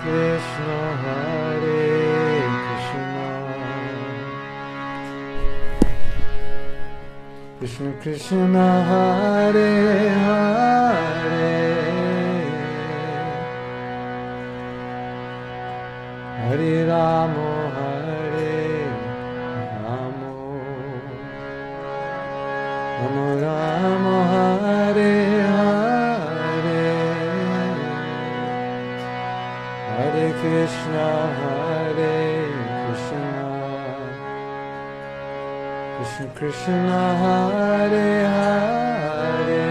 Krishna, Hare Krishna, Krishna Krishna, Hare Hare, Hare Rama, Hare Rama, Rama Rama, Hare Hare, Hare Krishna, Hare Krishna, Krishna Krishna, Hare Hare,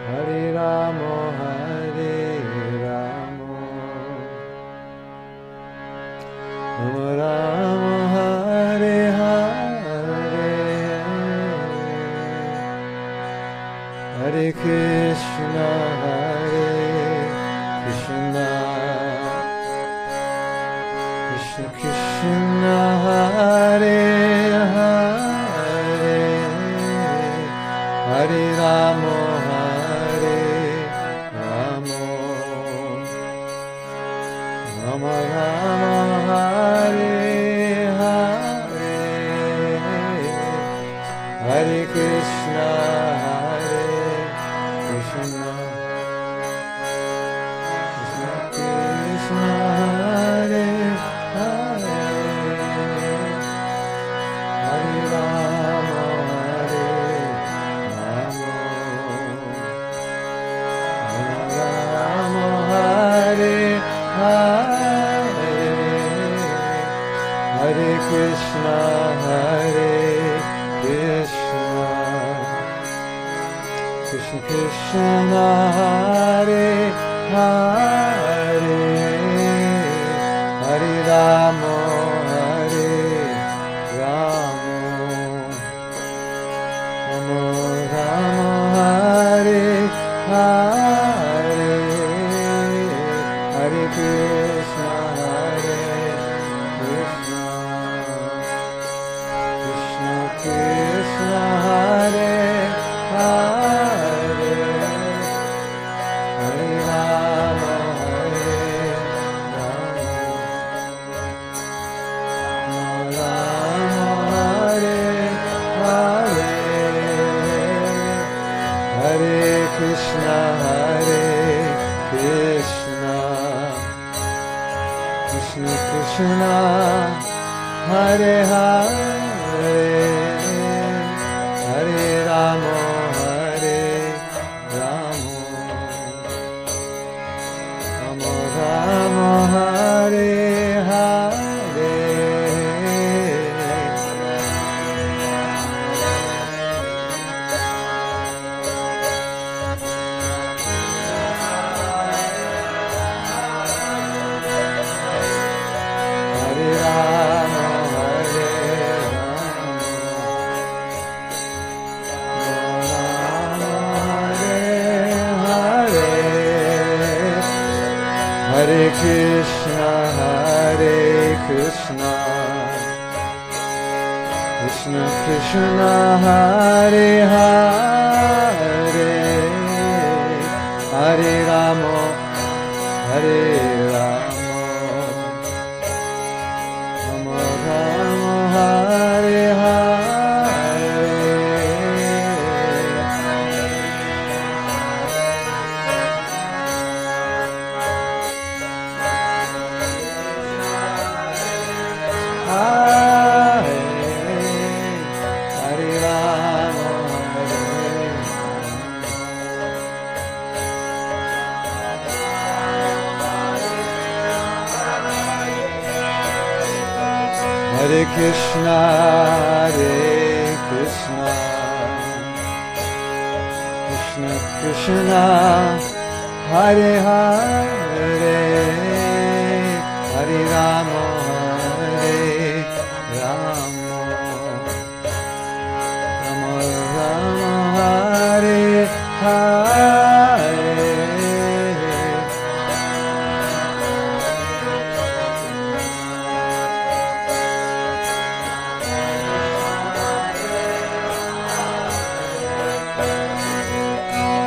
Hare Rama, Hare Rama, Rama Rama, Hare Hare, Hare Krishna, Hare Krishna, Krishna Krishna, Hare Hare, Hare Rama, Hare Rama, Rama Rama, Hare Hare, Hare Krishna, Hare Krishna, Krishna Krishna, Hare Hare, Hare Rama, Hare Rama, Rama Rama, Hare Hare, Hare Krishna, Hare Krishna, Krishna Krishna, Hare Hare, Hare Rama, Hare Rama, Rama Rama, Hare Hare, Hare Krishna, Hare Krishna, Krishna Krishna, Hare Hare, Hare Rama, Hare Rama, Rama Hare Hare, Hare Krishna, Hare Krishna, Krishna Krishna, Hare Hare, Hare Rama, Hare Rama, Rama Rama, Hare Hare, Hare Rama, Hare Rama, Hare Hare, Hare Krishna, Hare Krishna, Krishna Krishna, Hare Hare, Hare Rama, Hare Rama, Rama Rama, Hare Hare, Hare Rama, Hare Krishna, Hare Krishna, Krishna Krishna, Hare Hare, Hare Rama, Hare Rama, Rama Rama, Hare Hare,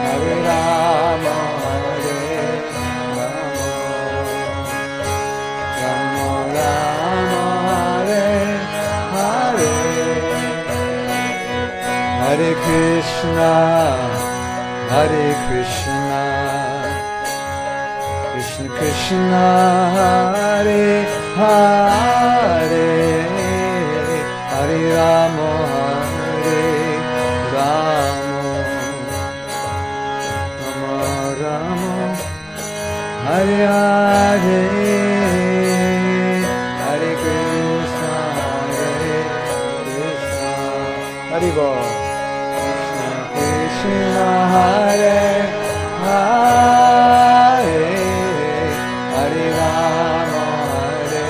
Hare Rama, Hare Krishna, Krishna Krishna, Hare Hare, Hare Rama, Hare Rama, Rama Rama, Hare Hare, Hare Krishna, Hare Krishna, Hare Bol. Krishna Hare Hare, Hare Rama, Hare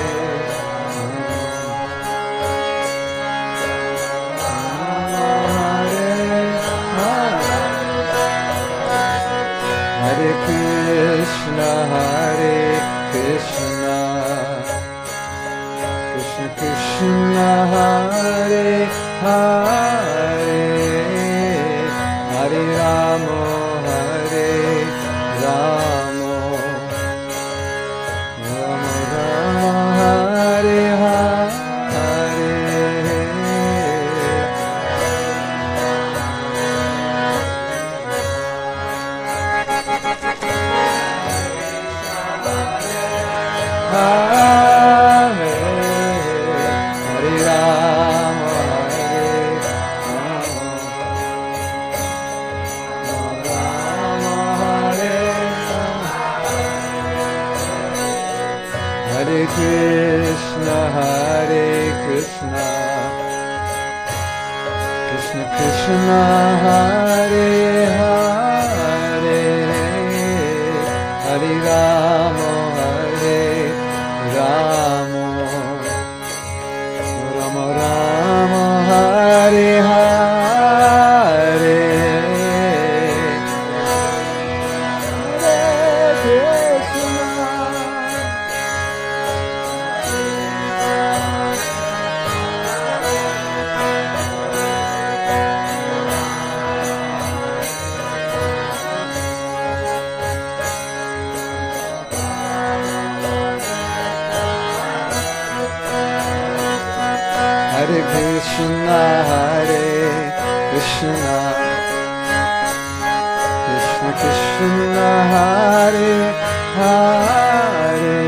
Hare, Hare Krishna, Hare Krishna, Krishna Krishna, Hare Hare, Hare Rama, Hare Rama, Rama Rama, Hare Hare. Hare Rama, Hare Hare Krishna, Hare Krishna, Krishna Krishna, Hare Hare, Hare Rama, Hare Rama, Rama Rama, Hare Hare, Hare Krishna. Hare Krishna, Hare Krishna, Krishna Krishna, Hare Hare,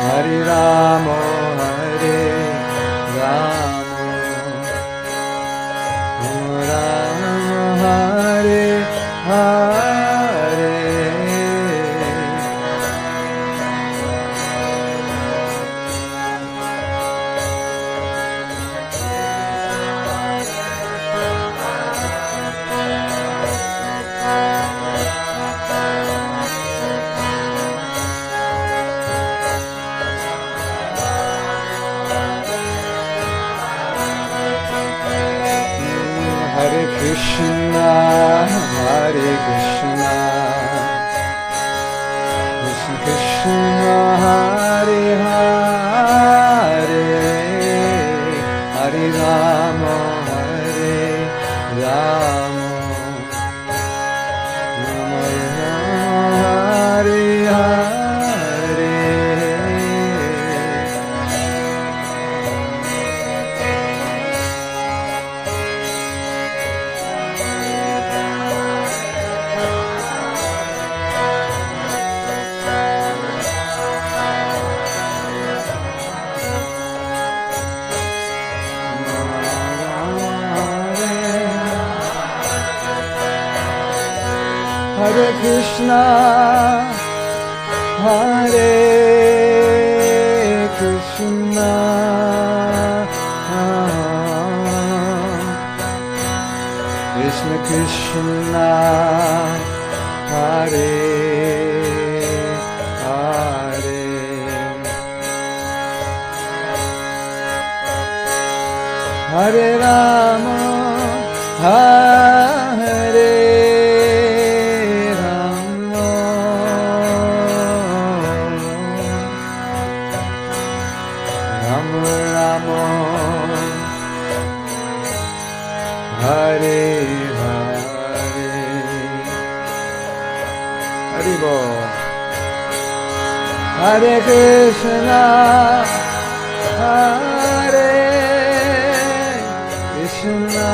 Hare Rama, Hare Rama, Rama Rama, Hare Hare. Hare Krishna, Hare Krishna, Krishna Krishna, Hare Hare, Hare Rama, Hare Rama, Rama Rama, Hare Hare. Hare Krishna, Hare Krishna, Krishna Krishna, Hare Hare, Hare Rama, Hare Hare Hare, Hare Bol. Hare Krishna, Hare Krishna,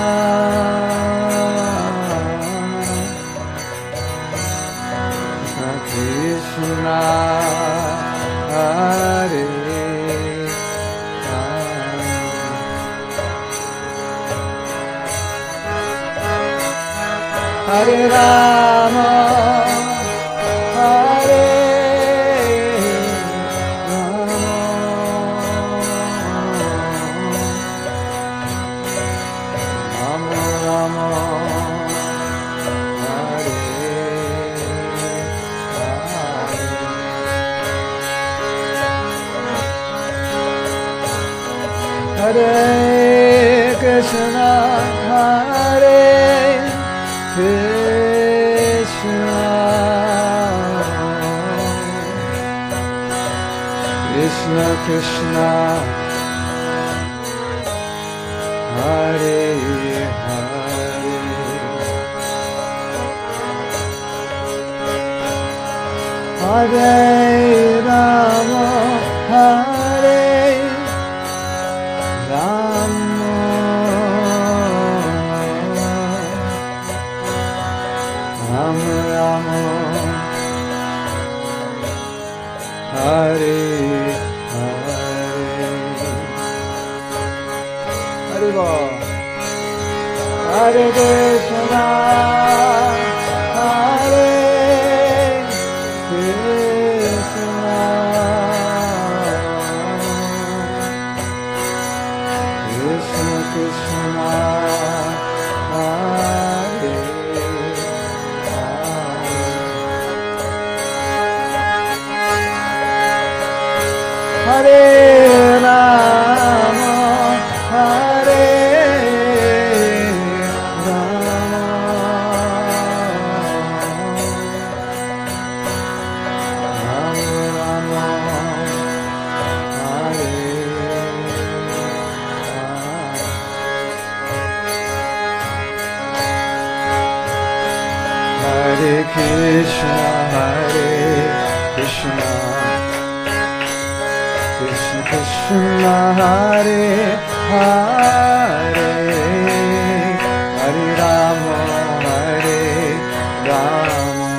Krishna, Hare Hare Rama, Hare Rama, Rama Rama, Hare Hare, Hare Krishna, Hare Krishna, Krishna Krishna, Hare Hare, Hare Rama, Hare Rama, Rama Rama, Hare Hare, Hare Bol, Hare Krishna, Hare Krishna, Krishna Krishna, Hare Hare Rama, Hare Rama, Rama Rama, Hare Hare Krishna, Hare Krishna, Krishna Krishna, Hare Hare, Hare Rama, Hare Rama,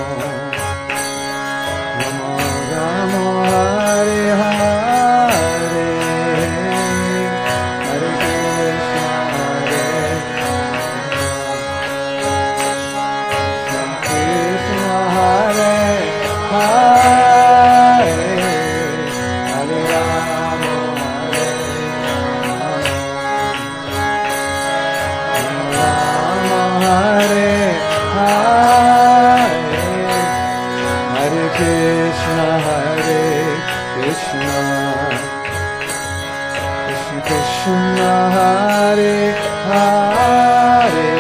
Rama Rama, Hare Hare, Hare Krishna, Hare Krishna, Hare Hare, Hare Rama, Hare Hare, Hare Krishna, Hare Krishna, Krishna Krishna, Hare Hare,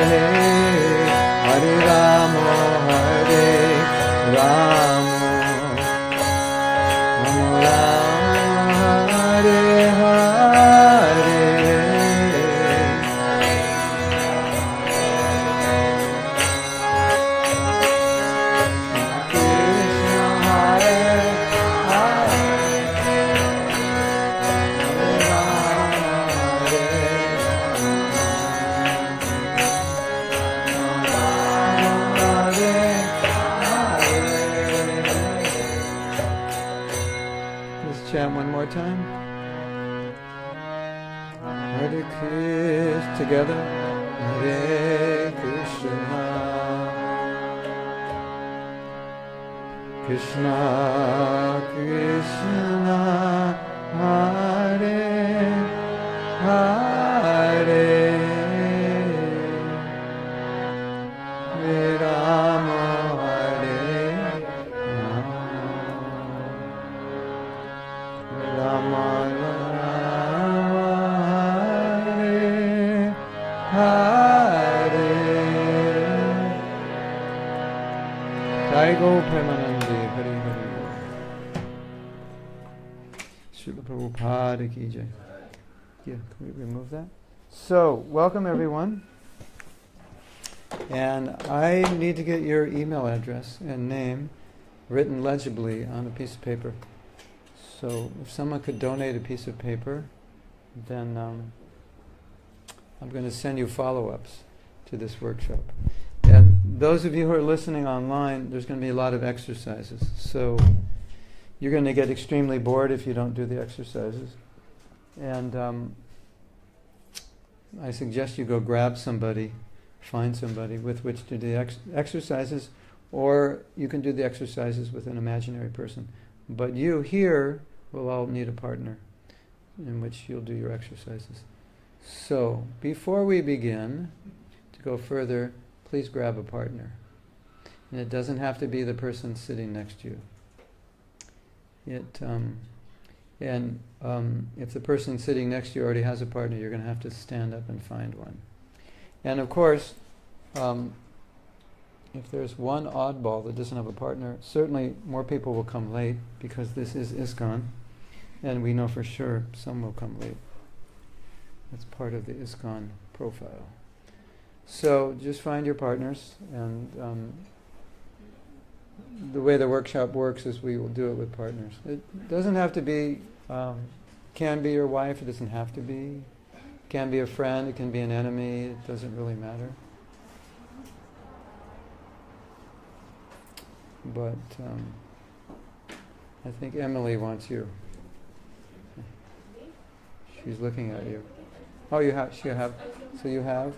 Hare Rama, Hare Rama, Rama Rama, Hare Hare. Chant one more time. Hare Krishna, together. Hare Krishna, Krishna Krishna, Hare Hare, Hare Rama, Hare Rama, Hare Jai Go Premanande, Hare Hare. Srila Prabhupada ki jai. Yeah, can we remove that? So, welcome everyone. And I need to get your email address and name written legibly on a piece of paper. So if someone could donate a piece of paper, then I'm going to send you follow-ups to this workshop. And those of you who are listening online, there's going to be a lot of exercises. So you're going to get extremely bored if you don't do the exercises. And I suggest you go grab somebody, find somebody with which to do the exercises, or you can do the exercises with an imaginary person. But you here will all need a partner in which you'll do your exercises. So, before we begin, to go further, please grab a partner. And it doesn't have to be the person sitting next to you. If the person sitting next to you already has a partner, you're going to have to stand up and find one. And of course, if there's one oddball that doesn't have a partner, certainly more people will come late, because this is ISKCON, and we know for sure some will come late. That's part of the ISKCON profile. So just find your partners, and the way the workshop works is we will do it with partners. It doesn't have to be, can be your wife, it doesn't have to be. It can be a friend, it can be an enemy, it doesn't really matter. But I think Emily wants you. She's looking at you. Oh, you have. So you have.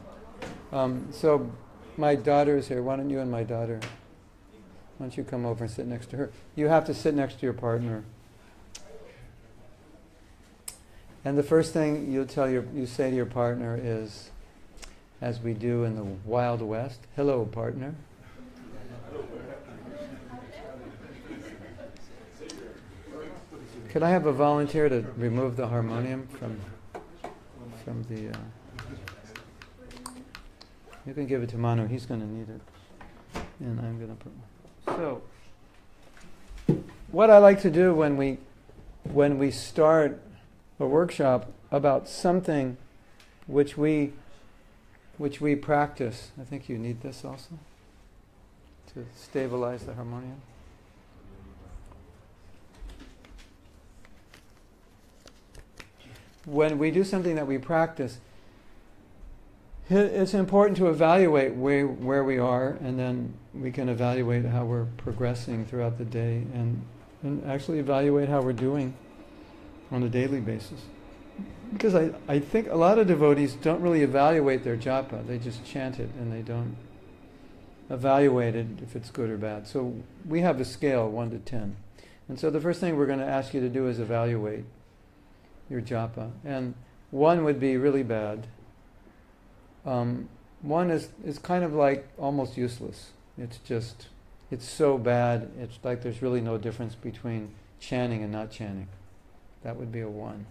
So my daughter is here. Why don't you and my daughter? Why don't you come over and sit next to her? You have to sit next to your partner. And the first thing you say to your partner is, as we do in the Wild West, "Hello, partner." Could I have a volunteer to remove the harmonium from the... you can give it to Manu, he's going to need it. And I'm going to put... So, what I like to do when we start a workshop about something which we practice... I think you need this also, to stabilize the harmonium. When we do something that we practice, it's important to evaluate where we are, and then we can evaluate how we're progressing throughout the day, and actually evaluate how we're doing on a daily basis. Because I think a lot of devotees don't really evaluate their japa, they just chant it and they don't evaluate it if it's good or bad. So we have a scale, 1 to 10. And so the first thing we're going to ask you to do is evaluate your japa. And 1 would be really bad. 1 is kind of like almost useless. It's so bad, it's like there's really no difference between chanting and not chanting. That would be a 1.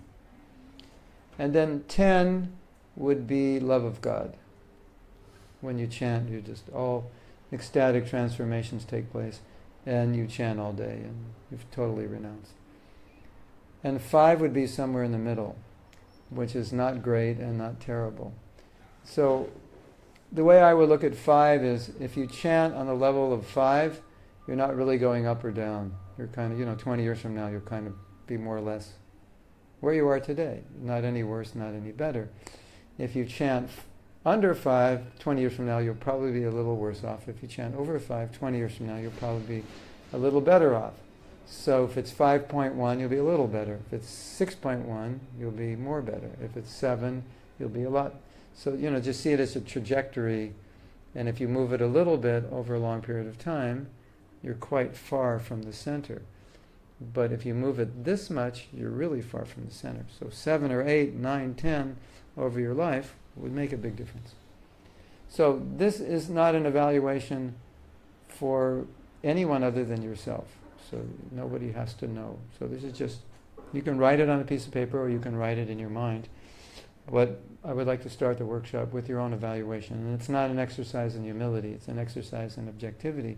And then 10 would be love of God. When you chant, you just all ecstatic transformations take place, and you chant all day, and you've totally renounced. And 5 would be somewhere in the middle, which is not great and not terrible. So the way I would look at 5 is, if you chant on the level of 5, you're not really going up or down. You're kind of, 20 years from now, you'll kind of be more or less where you are today. Not any worse, not any better. If you chant under 5, 20 years from now, you'll probably be a little worse off. If you chant over 5, 20 years from now, you'll probably be a little better off. So if it's 5.1, you'll be a little better. If it's 6.1, you'll be more better. If it's 7, you'll be a lot. So, just see it as a trajectory. And if you move it a little bit over a long period of time, you're quite far from the center. But if you move it this much, you're really far from the center. So 7 or 8, 9, 10 over your life would make a big difference. So this is not an evaluation for anyone other than yourself. So nobody has to know. So this is just, you can write it on a piece of paper or you can write it in your mind. But I would like to start the workshop with your own evaluation. And it's not an exercise in humility, it's an exercise in objectivity.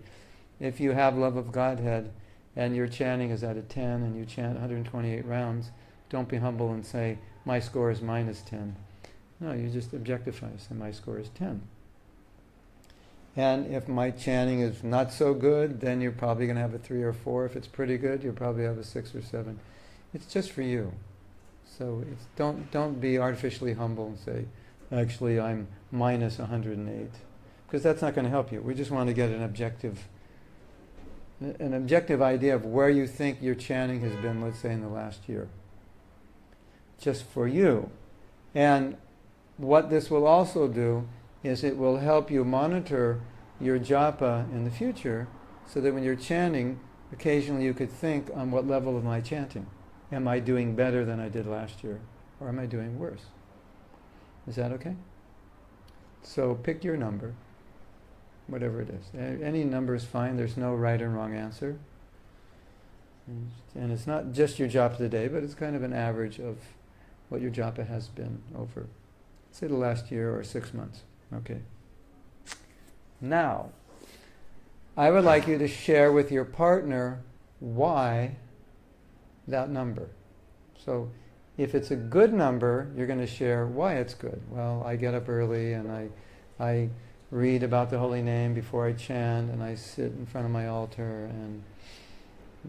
If you have love of Godhead and your chanting is at a 10 and you chant 128 rounds, don't be humble and say, my score is -10. No, you just objectify, say my score is 10. And if my chanting is not so good, then you're probably going to have a 3 or 4. If it's pretty good, you'll probably have a 6 or 7. It's just for you. So don't be artificially humble and say, actually I'm -108. because that's not going to help you. We just want to get an objective idea of where you think your chanting has been, let's say, in the last year. Just for you. And what this will also do is it will help you monitor your japa in the future, so that when you're chanting, occasionally you could think, on what level am I chanting? Am I doing better than I did last year? Or am I doing worse? Is that okay? So pick your number, whatever it is. Any number is fine. There's no right and wrong answer. And it's not just your japa today, but it's kind of an average of what your japa has been over, say, the last year or 6 months. Okay. Now, I would like you to share with your partner why that number. So, if it's a good number, you're going to share why it's good. Well, I get up early and I read about the holy name before I chant, and I sit in front of my altar and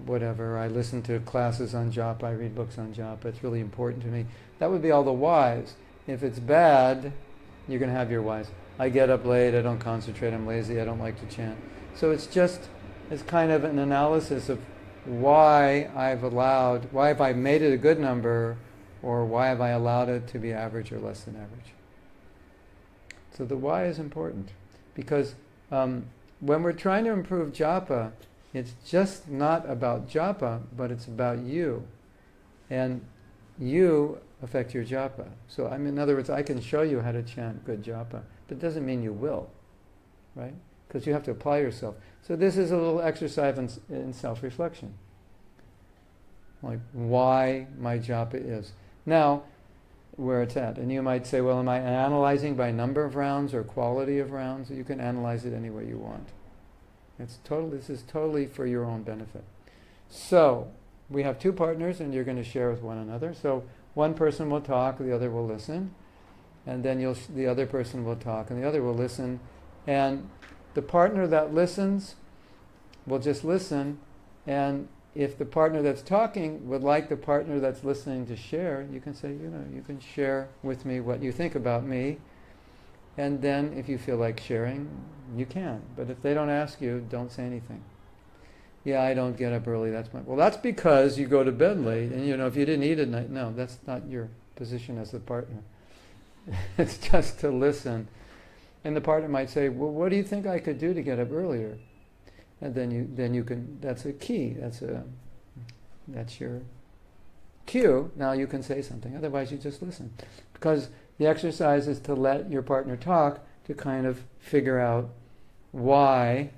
whatever. I listen to classes on japa, I read books on japa. It's really important to me. That would be all the whys. If it's bad, you're going to have your whys. I get up late, I don't concentrate, I'm lazy, I don't like to chant. So it's kind of an analysis of why have I made it a good number, or why have I allowed it to be average or less than average. So the why is important, because when we're trying to improve japa, it's just not about japa, but it's about you. And you affect your japa. So in other words, I can show you how to chant good japa, but it doesn't mean you will, right? Because you have to apply yourself. So this is a little exercise in self-reflection. Like why my japa is. Now, where it's at. And you might say, well, am I analyzing by number of rounds or quality of rounds? You can analyze it any way you want. This is totally for your own benefit. So, we have two partners and you're going to share with one another. So, one person will talk, the other will listen. And then the other person will talk and the other will listen. And the partner that listens will just listen. And if the partner that's talking would like the partner that's listening to share, you can say, you can share with me what you think about me. And then if you feel like sharing, you can. But if they don't ask you, don't say anything. Yeah, I don't get up early. That's because you go to bed late. And if you didn't eat at night, no, that's not your position as the partner. It's just to listen. And the partner might say, well, what do you think I could do to get up earlier? And then you can, that's a key. That's your cue. Now you can say something. Otherwise you just listen. Because the exercise is to let your partner talk to kind of figure out why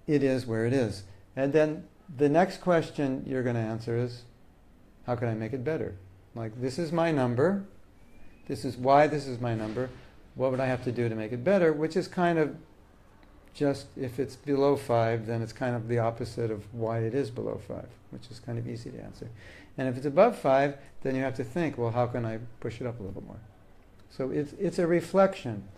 it is where it is. And then the next question you're going to answer is, how can I make it better? Like, this is my number. This is why this is my number. What would I have to do to make it better? Which is kind of just, if it's below 5, then it's kind of the opposite of why it is below 5, which is kind of easy to answer. And if it's above 5, then you have to think, well, how can I push it up a little more? So it's a reflection.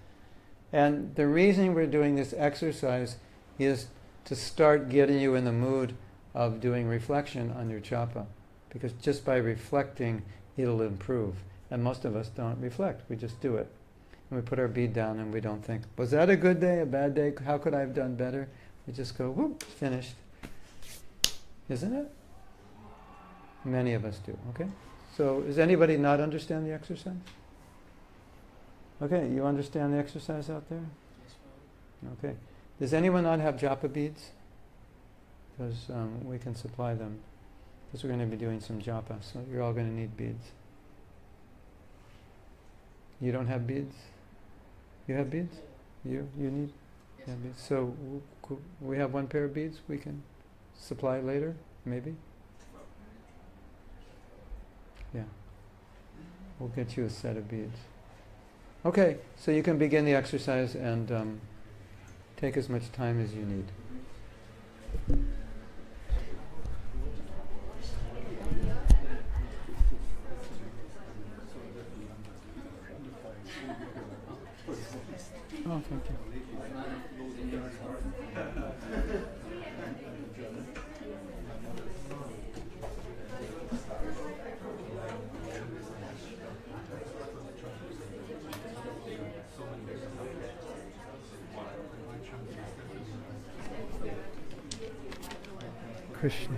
And the reason we're doing this exercise is to start getting you in the mood of doing reflection on your japa. Because just by reflecting, it'll improve. And most of us don't reflect, we just do it. And we put our bead down and we don't think, was that a good day, a bad day? How could I have done better? We just go, whoop, finished. Isn't it? Many of us do, okay? So, does anybody not understand the exercise? Okay, you understand the exercise out there? Okay. Does anyone not have japa beads? Because we can supply them. Because we're going to be doing some japa, so you're all going to need beads. You don't have beads? You have beads? You need? Yes. Yeah, beads. So we have one pair of beads we can supply later, maybe? Yeah. We'll get you a set of beads. Okay, so you can begin the exercise and take as much time as you need. Oh, thank you. Krishna.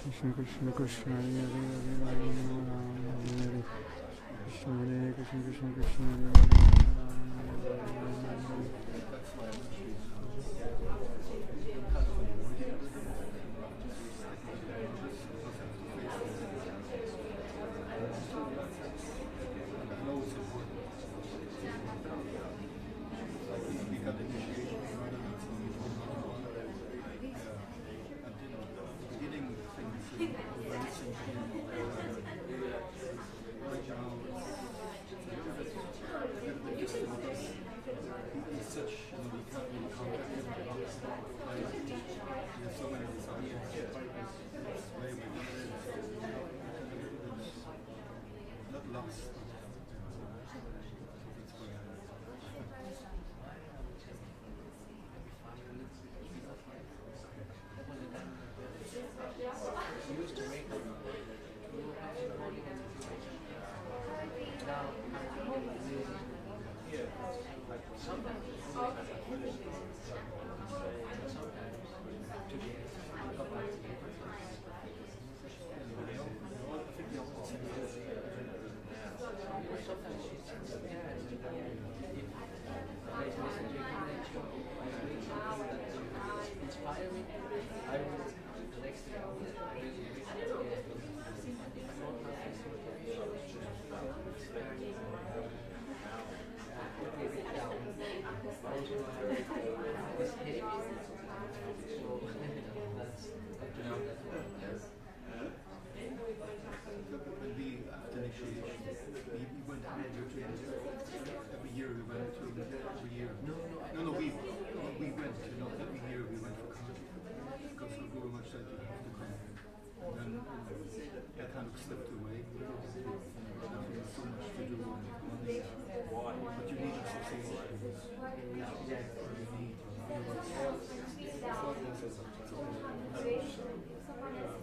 Krishna Krishna Krishna Hare Hare Hare Rama Hare Krishna Hare Krishna Krishna Krishna Hare Hare Slipped away. Nothing so much to do on Monday. But you need association.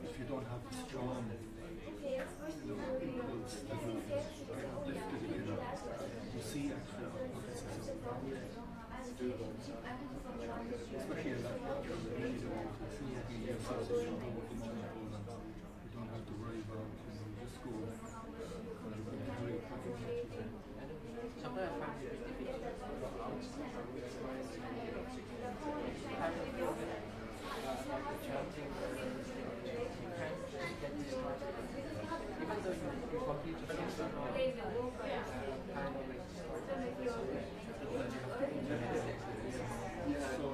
If you don't have the strong impulse to do lift it again, you see actually especially in that you don't have to worry about, just go. Sometimes I find it difficult chanting, you can't get distracted. Even though you complete the things that are kind of like So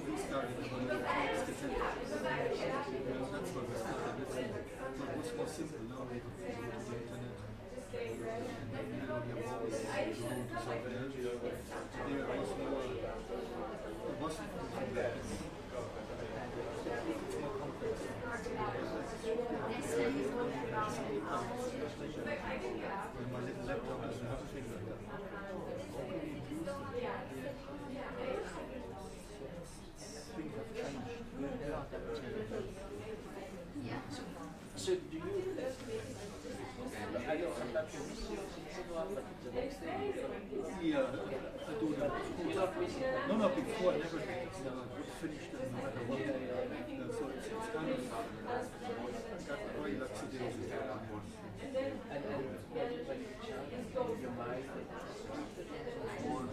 we started when the text is that's what we started listening. So it was more simple now. We go to the internet. And now we have all this room to solve it. There was more, it wasn't complex. It's more complex. When my little laptop doesn't have a thing like that. Things have changed. So do you, I know sometimes you miss your single up, but the next day Yeah, I do that. you don't miss it. No, before I never did. So I would finish them no matter what. So it's kind of, I got very lucky days with that. And when you chant, your mind More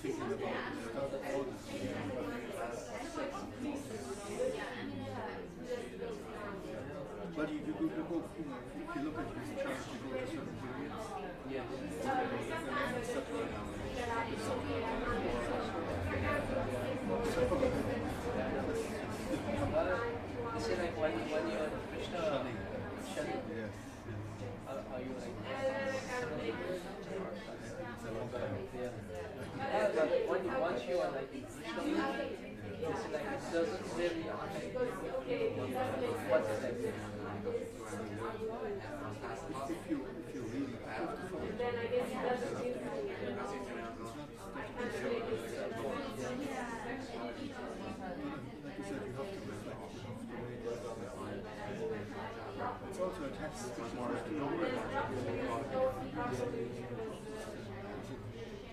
thinking about stuff all the time. But you go, if you look at his charts, you go to certain periods. yeah. Is it like when you're Krishna? Shani? Yes. Are you like but once you are like in Krishna, it's like it doesn't really affect what's that? If you really have to follow it, it's not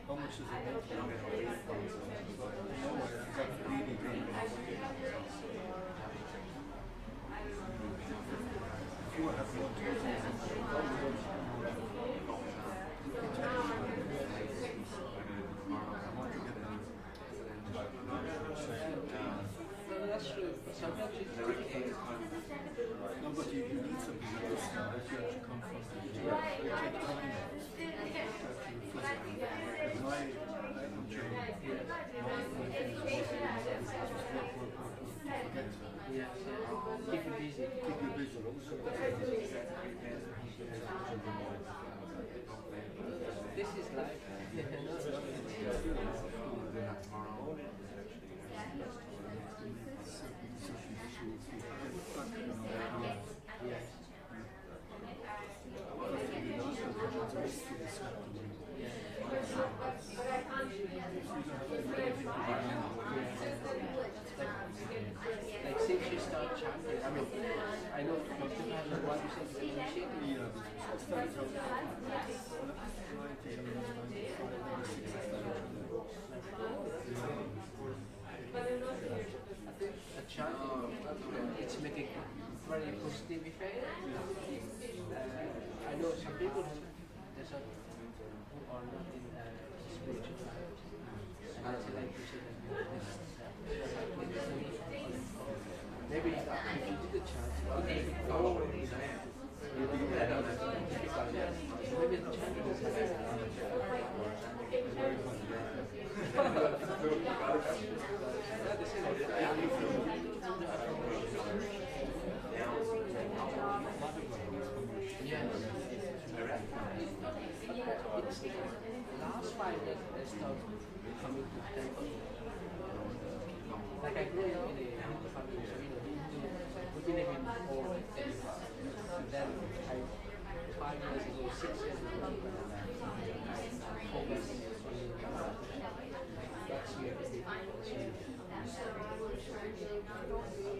How much is it? That's true. Sometimes it's difficult. No, but you need something like this now that you actually come from. You take time to reflect. Because I'm German. Yeah, keep you busy. Keep you busy. This is life. Yes. Like since you start chanting, I mean, I know from 2001 you said you initiated. A chanting, it's making very positive effect. I know some people who are not in spiritual life, and I like to say that maybe if you do the chant, maybe the chant is it's the last 5 years they started coming to the temple. Like I grew up in a Hindu family, so we believe in all things. And then 5 years ago, 6 years ago, I focused on that's where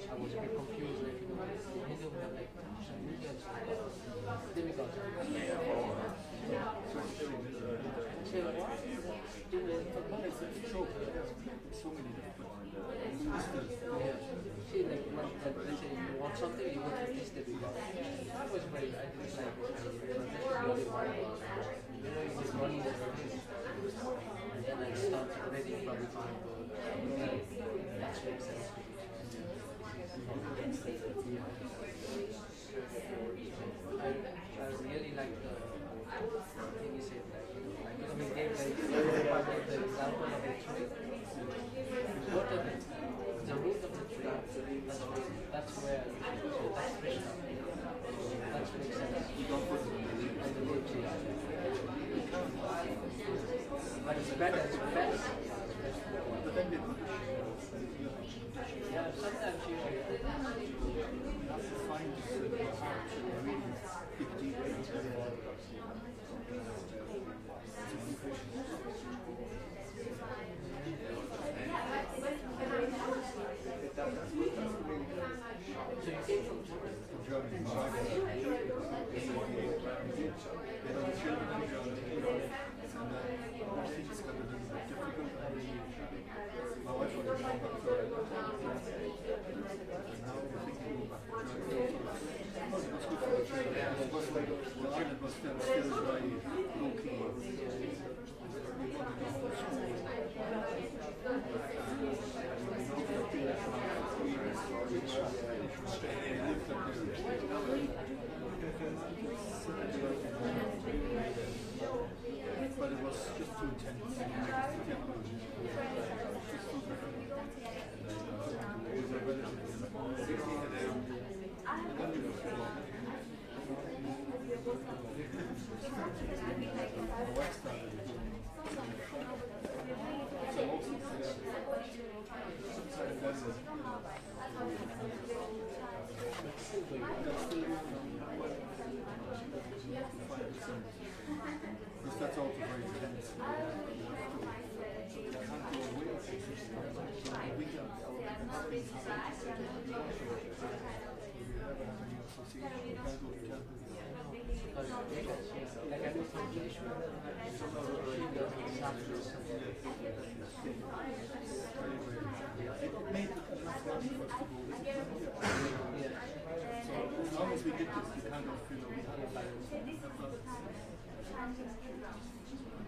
I was a bit confused, like, Hindu have like millions of demigods. So many different see, like when let's say you want something, you go to this demigod. That was very, I didn't like this idea. You know, you just running the thing. And then I started reading from the Bible. That makes sense to me. I really like the thing you said, like, I mean, gave the example of a tree. What of it? The root of the tree, that's where you should go. That's Krishna. That makes sense. And the root is. But it's better, it's best. But then yeah, sometimes you find so you came from Germany? But it was just too intense. Because that's also very intense. As long as we get this, we kind of, we have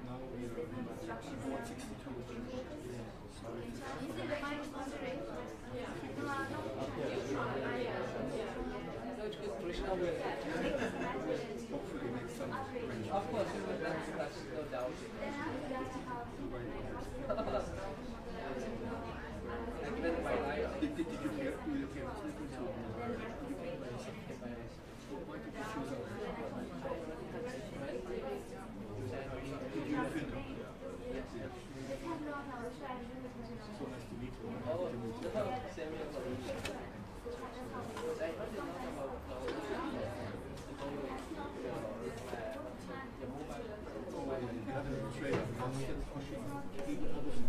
now we are 162. Krishna will Hopefully make some arrangements. of course you will that's no doubt. Like even my life Did you hear? Do you hear? Why did you choose our? Did you fit? So nice to meet you. oh, same here for me. I heard a lot about You have a trade. Even others in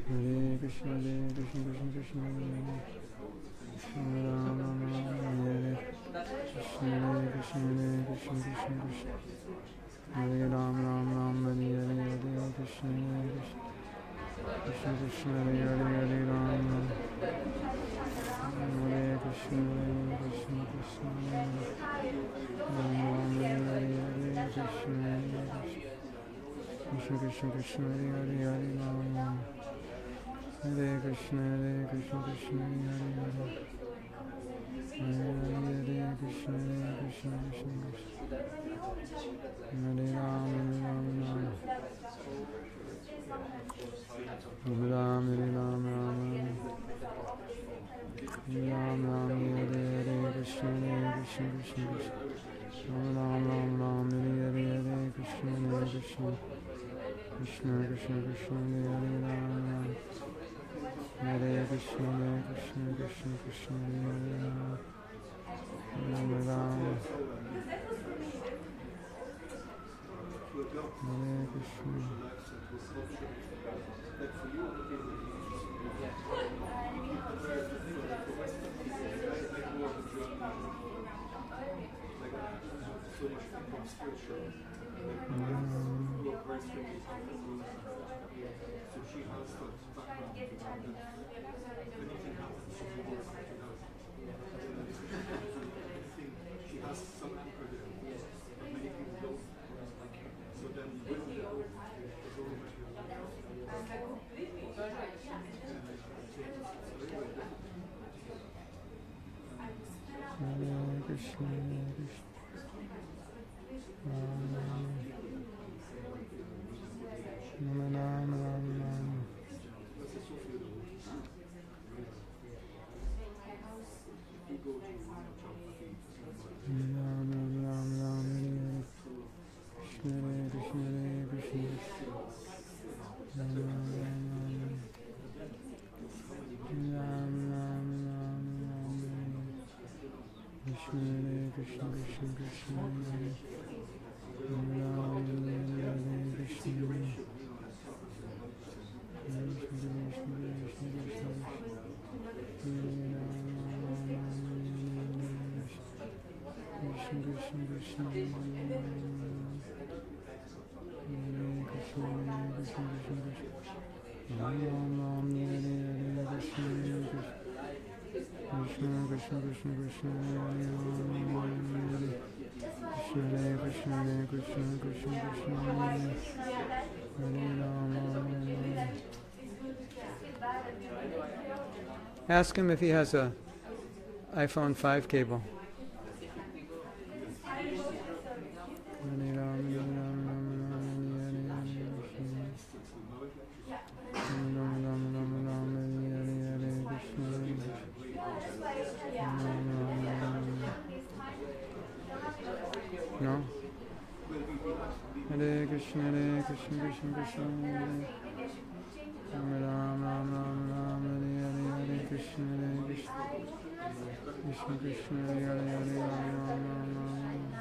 Hare Krishna, Hare Krishna, Krishna Krishna, Hare Ram, Ram, Ram, Hare Krishna, Hare Krishna, Hare Krishna, Krishna Krishna, Hare Ram, Ram, Ram, Hare Hare, Hare Krishna, Hare Krishna, Krishna Krishna, Hare Hare, Hare Ram, Ram, Hare Krishna, Hare Krishna, Krishna Ram, Ram, Hare Hare, Hare Krishna, Hare Krishna, Krishna Krishna, Krishna Hare Hare, Hare Ram, Ram. Hare Krishna, Krishna Krishna, Hare Hare, Hare Hare, Krishna, Krishna Krishna, Hare Ram, Hare Ram, Ram. Hare Ram, Hare Ram, Ram, Ram. Hare Ram, Ram, Hare Hare, Krishna, Krishna Krishna, Hare Ram, Ram, Ram, Hare Hare, Hare Krishna, Krishna. Krishna Krishna Krishna, Hare Hare, Ram, Ram. Hare Krishna, Krishna Krishna, Krishna Hare Hare, Hare Ram. Hare Krishna. So she has that background. Anything happens, she will work it out. She has some anchor there, but many people don't. So then when we go, it's over Hare Krishna, Hare Krishna. Ram Ram, Ram Ram. Ram Ram, Ram Ram, Hare Krishna, Hare Krishna, Hare Krishna. Ram Ram, Ram Ram, Ram Ram, Krishna, Hare Krishna, Krishna Krishna, Hare Ram, Hare Krishna. Krishna Krishna Krishna, Hare Krishna, Hare Krishna, Krishna Krishna, Hare Ram. Ask him if he has a iPhone 5 cable. No? Hare Krishna, Hare Krishna, Krishna Krishna, Hare Ram, Ram Ram, Ram, Hare Hare, Hare Krishna, Hare Krishna, Krishna Krishna, Hare Hare, Hare Ram, Ram Ram,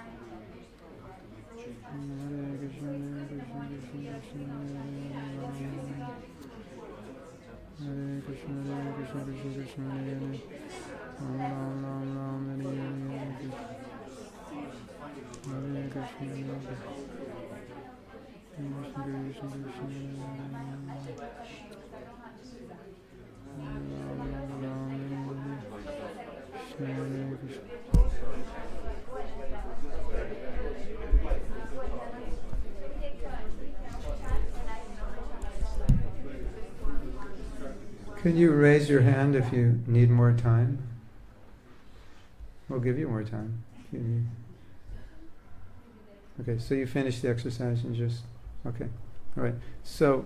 Hare Krishna, Hare Krishna, Krishna Krishna, Hare Hare, Hare Ram, Hare Krishna, Krishna Krishna, Hare Hare. Ram Ram Ram Ram, Hare Hare, Hare Krishna. Hare Krishna, Krishna Krishna, Could you raise your hand if you need more time? We'll give you more time if you need. Okay, so you finish the exercise and just, okay, all right. So,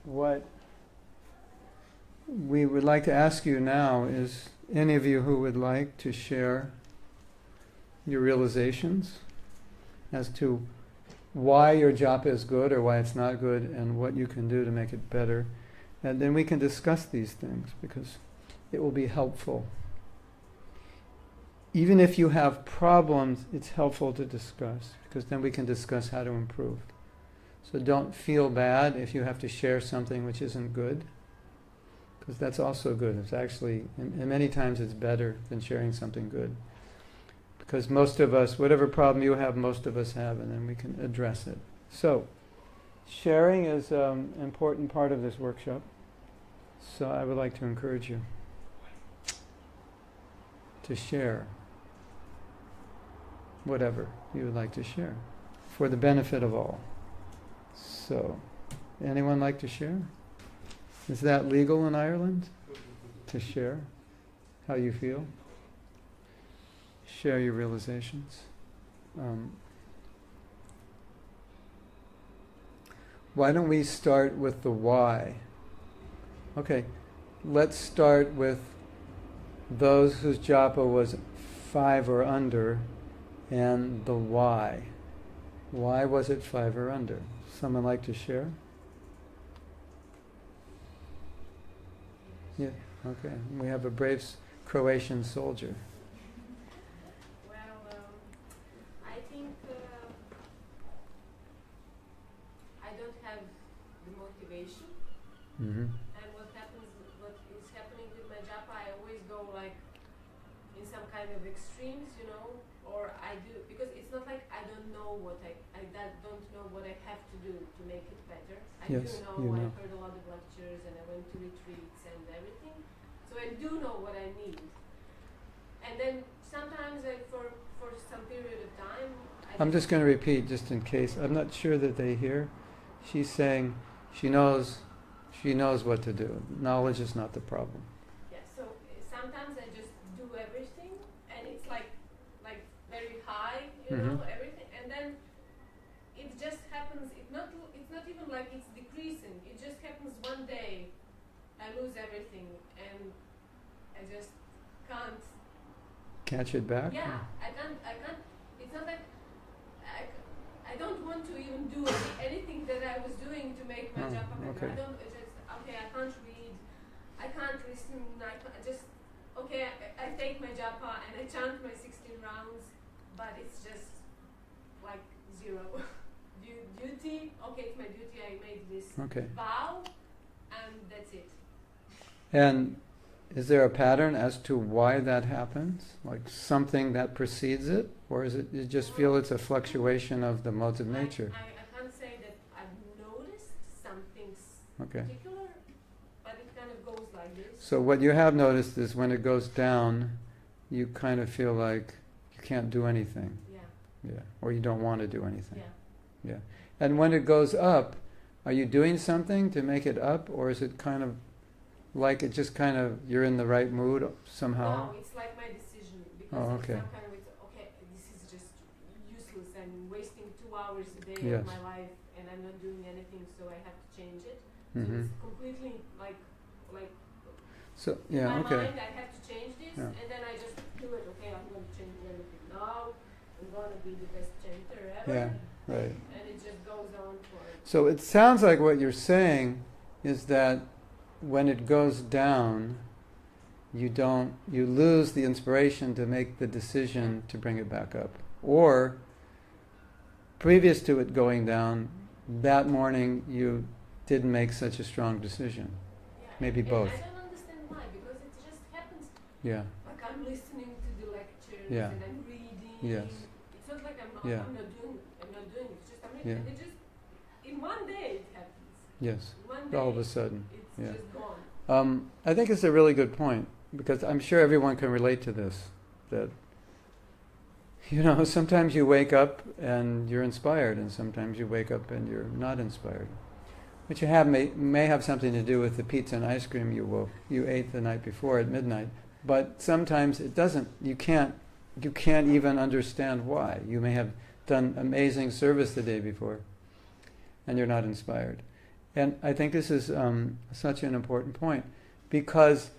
what we would like to ask you now is, any of you who would like to share your realizations as to why your japa is good or why it's not good and what you can do to make it better. And then we can discuss these things because it will be helpful. Even if you have problems, it's helpful to discuss because then we can discuss how to improve. So don't feel bad if you have to share something which isn't good, because that's also good. It's actually, and many times it's better than sharing something good. Because most of us, whatever problem you have, most of us have, and then we can address it. So, sharing is an important part of this workshop. So I would like to encourage you to share whatever you would like to share for the benefit of all. So, anyone like to share? Is that legal in Ireland? To share how you feel? Share your realizations. Why don't we start with the why? Okay, let's start with those whose japa was 5 or under and the why. Why was it 5 or under? Someone like to share? Yeah, okay. We have a brave Croatian soldier. I think I don't have the motivation, Mm-hmm. and what is happening with my japa, I always go like in some kind of extremes, or I do, because it's not like I don't know what don't know what I have to do to make it better. I Yes, do know, you know. I've heard a lot of lectures and I went to retreats and everything, so I do know what I need. And then sometimes for some period of time, I'm just going to repeat, just in case. I'm not sure that they hear. She's saying she knows what to do. Knowledge is not the problem. yeah, so sometimes I just do everything, and it's like very high, Mhm. everything, and then it just happens. It's not even like it's decreasing. It just happens one day. I lose everything, and I just can't. Catch it back? Yeah, I can't. It's not like I don't want to even do anything that I was doing to make my Oh, japa better. okay. I don't. It's just okay. I can't read. I can't listen. I just okay. I take my japa and I chant my 16 rounds, but it's just like zero. Duty. Okay, it's my duty. I made this Okay. vow, and that's it. And is there a pattern as to why that happens? Like something that precedes it? Or is it you just feel it's a fluctuation of the modes of nature? I can't say that I've noticed something Okay. particular, but it kind of goes like this. So what you have noticed is when it goes down, you kind of feel like you can't do anything. Yeah, Yeah. Or you don't want to do anything. yeah. Yeah. And when it goes up, are you doing something to make it up? Or is it kind of like it just kind of, you're in the right mood somehow? No, it's like my decision, because Oh, it's okay. some kind of, okay, this is just useless. I'm wasting 2 hours a day Yes. of my life, and I'm not doing anything, so I have to change it. Mhm. So it's completely like So, in yeah, my okay. mind, I have to change this, Yeah. and then I just do it. Okay, I'm going to change everything now. I'm going to be the best chanter ever. Yeah, right. And it just goes on for. So it sounds like what you're saying is that when it goes down, you lose the inspiration to make the decision to bring it back up. Or, previous to it going down, that morning you didn't make such a strong decision. Yeah, Maybe and both. I don't understand why, because it just happens. Yeah. Like I'm listening to the lectures Yeah. and I'm reading. Yes. It's not like Yeah. I'm not doing it. It's just I'm reading. Yeah. And it just in one day it happens. Yes. In one day All of a sudden. it's Yeah. just gone. I think it's a really good point, because I'm sure everyone can relate to this. That, sometimes you wake up and you're inspired, and sometimes you wake up and you're not inspired. Which may have something to do with the pizza and ice cream you ate the night before at midnight. But sometimes it doesn't. You can't even understand why. You may have done amazing service the day before, and you're not inspired. And I think this is such an important point, because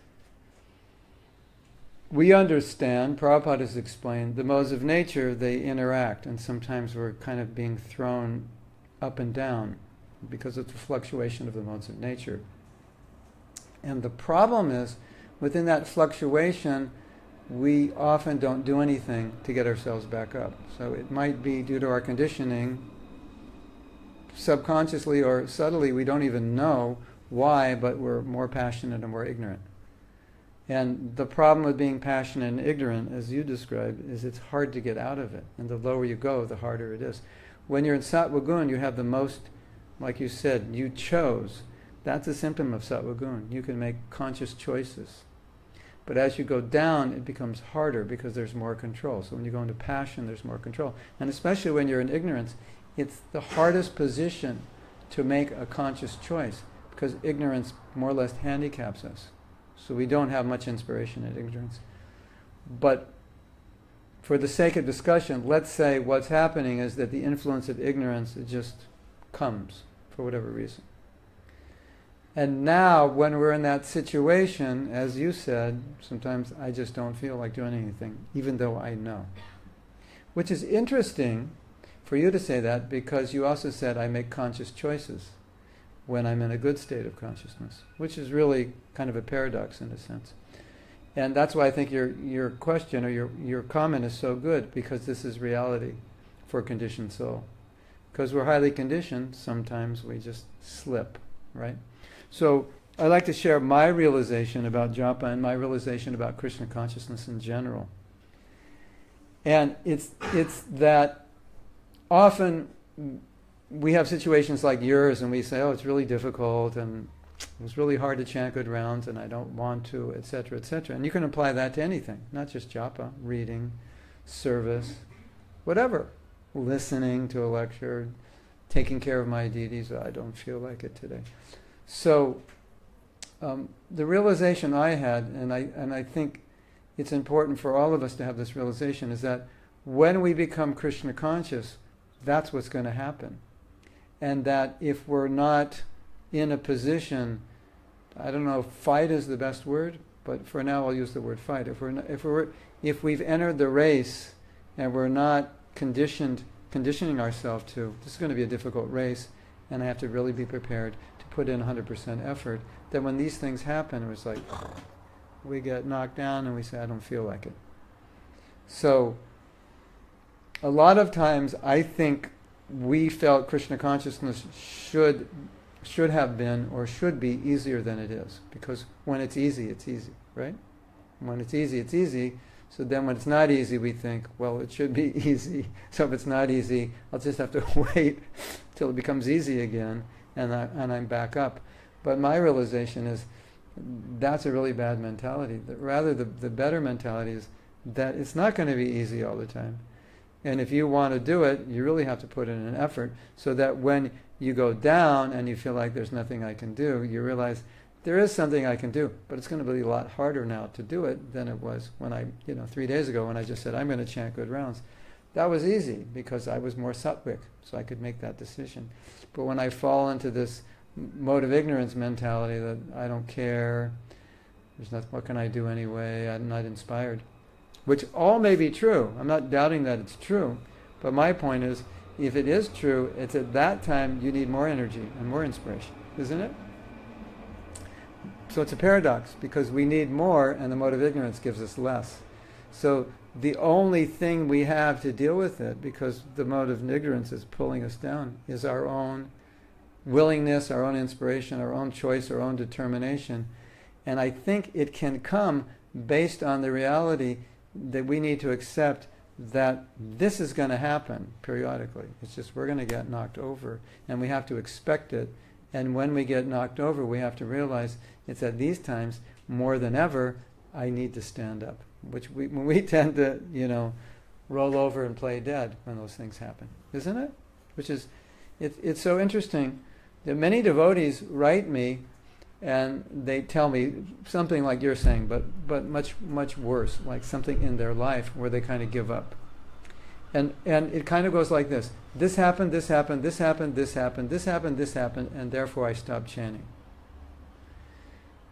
we understand, Prabhupada has explained, the modes of nature, they interact, and sometimes we're kind of being thrown up and down because of the fluctuation of the modes of nature. And the problem is, within that fluctuation, we often don't do anything to get ourselves back up. So it might be due to our conditioning, subconsciously or subtly, we don't even know why, but we're more passionate and more ignorant. And the problem with being passionate and ignorant, as you described, is it's hard to get out of it. And the lower you go, the harder it is. When you're in Sattva Gun, you have the most, like you said, you chose. That's a symptom of Sattva Gun. You can make conscious choices. But as you go down, it becomes harder because there's more control. So when you go into passion, there's more control. And especially when you're in ignorance, it's the hardest position to make a conscious choice, because ignorance more or less handicaps us. So we don't have much inspiration in ignorance. But for the sake of discussion, let's say what's happening is that the influence of ignorance, it just comes for whatever reason. And now, when we're in that situation, as you said, sometimes I just don't feel like doing anything, even though I know. Which is interesting for you to say that, because you also said I make conscious choices when I'm in a good state of consciousness, which is really kind of a paradox in a sense. And that's why I think your question or your comment is so good, because this is reality for a conditioned soul. Because we're highly conditioned, sometimes we just slip, right? So I'd like to share my realization about japa and my realization about Krishna consciousness in general. And it's that often we have situations like yours and we say, oh, it's really difficult and it was really hard to chant good rounds and I don't want to, etc., etc. And you can apply that to anything, not just japa, reading, service, whatever. Listening to a lecture, taking care of my deities, I don't feel like it today. So the realization I had, and I think it's important for all of us to have this realization, is that when we become Krishna conscious, that's what's going to happen. And that if we're not in a position, I don't know if fight is the best word, but for now I'll use the word fight. If we've entered the race and we're not conditioning ourselves to, this is going to be a difficult race, and I have to really be prepared to put in 100% effort, then when these things happen, it's like we get knocked down and we say, I don't feel like it. So a lot of times I think we felt Krishna consciousness should have been or should be easier than it is, because when it's easy, right? When it's easy. So then when it's not easy, we think, well, it should be easy. So if it's not easy, I'll just have to wait till it becomes easy again, and I'm back up. But my realization is that's a really bad mentality. Rather, the better mentality is that it's not going to be easy all the time. And if you want to do it, you really have to put in an effort, so that when you go down and you feel like there's nothing I can do, you realize there is something I can do, but it's going to be a lot harder now to do it than it was when 3 days ago when I just said, I'm going to chant good rounds. That was easy because I was more sattvic, so I could make that decision. But when I fall into this mode of ignorance mentality that I don't care, there's nothing, what can I do anyway, I'm not inspired, which all may be true. I'm not doubting that it's true, but my point is, if it is true, it's at that time you need more energy and more inspiration, isn't it? So it's a paradox, because we need more and the mode of ignorance gives us less. So the only thing we have to deal with it, because the mode of ignorance is pulling us down, is our own willingness, our own inspiration, our own choice, our own determination. And I think it can come based on the reality that we need to accept that this is going to happen periodically. It's just we're going to get knocked over, and we have to expect it. And when we get knocked over, we have to realize it's at these times, more than ever, I need to stand up. Which we tend to, roll over and play dead when those things happen, isn't it? Which is, it's so interesting that many devotees write me and they tell me something like you're saying, but much, much worse, like something in their life where they kind of give up. And it kind of goes like this. This happened, this happened, this happened, this happened, this happened, this happened, and therefore I stopped chanting.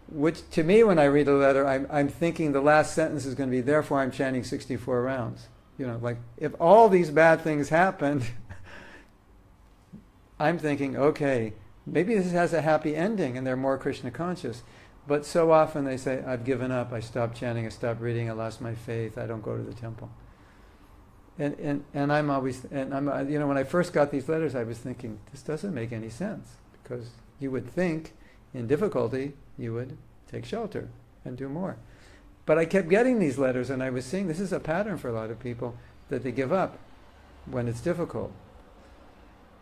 Which, to me, when I read a letter, I'm thinking the last sentence is going to be, therefore I'm chanting 64 rounds. Like, if all these bad things happened, I'm thinking, okay, maybe this has a happy ending and they're more Krishna conscious. But so often they say, I've given up, I stopped chanting, I stopped reading, I lost my faith, I don't go to the temple. And I'm always, when I first got these letters, I was thinking, this doesn't make any sense. Because you would think, in difficulty, you would take shelter and do more. But I kept getting these letters, and I was seeing this is a pattern for a lot of people, that they give up when it's difficult.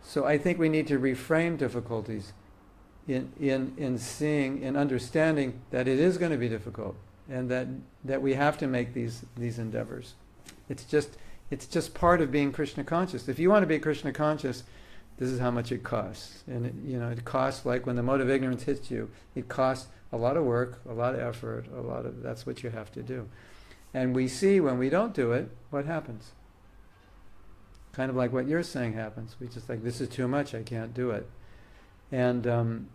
So I think we need to reframe difficulties in seeing, in understanding that it is going to be difficult, and that we have to make these endeavors. It's just part of being Krishna conscious. If you want to be Krishna conscious, this is how much it costs. And it costs, like when the mode of ignorance hits you, it costs a lot of work, a lot of effort, that's what you have to do. And we see when we don't do it, what happens. Kind of like what you're saying happens. We just like, this is too much, I can't do it. And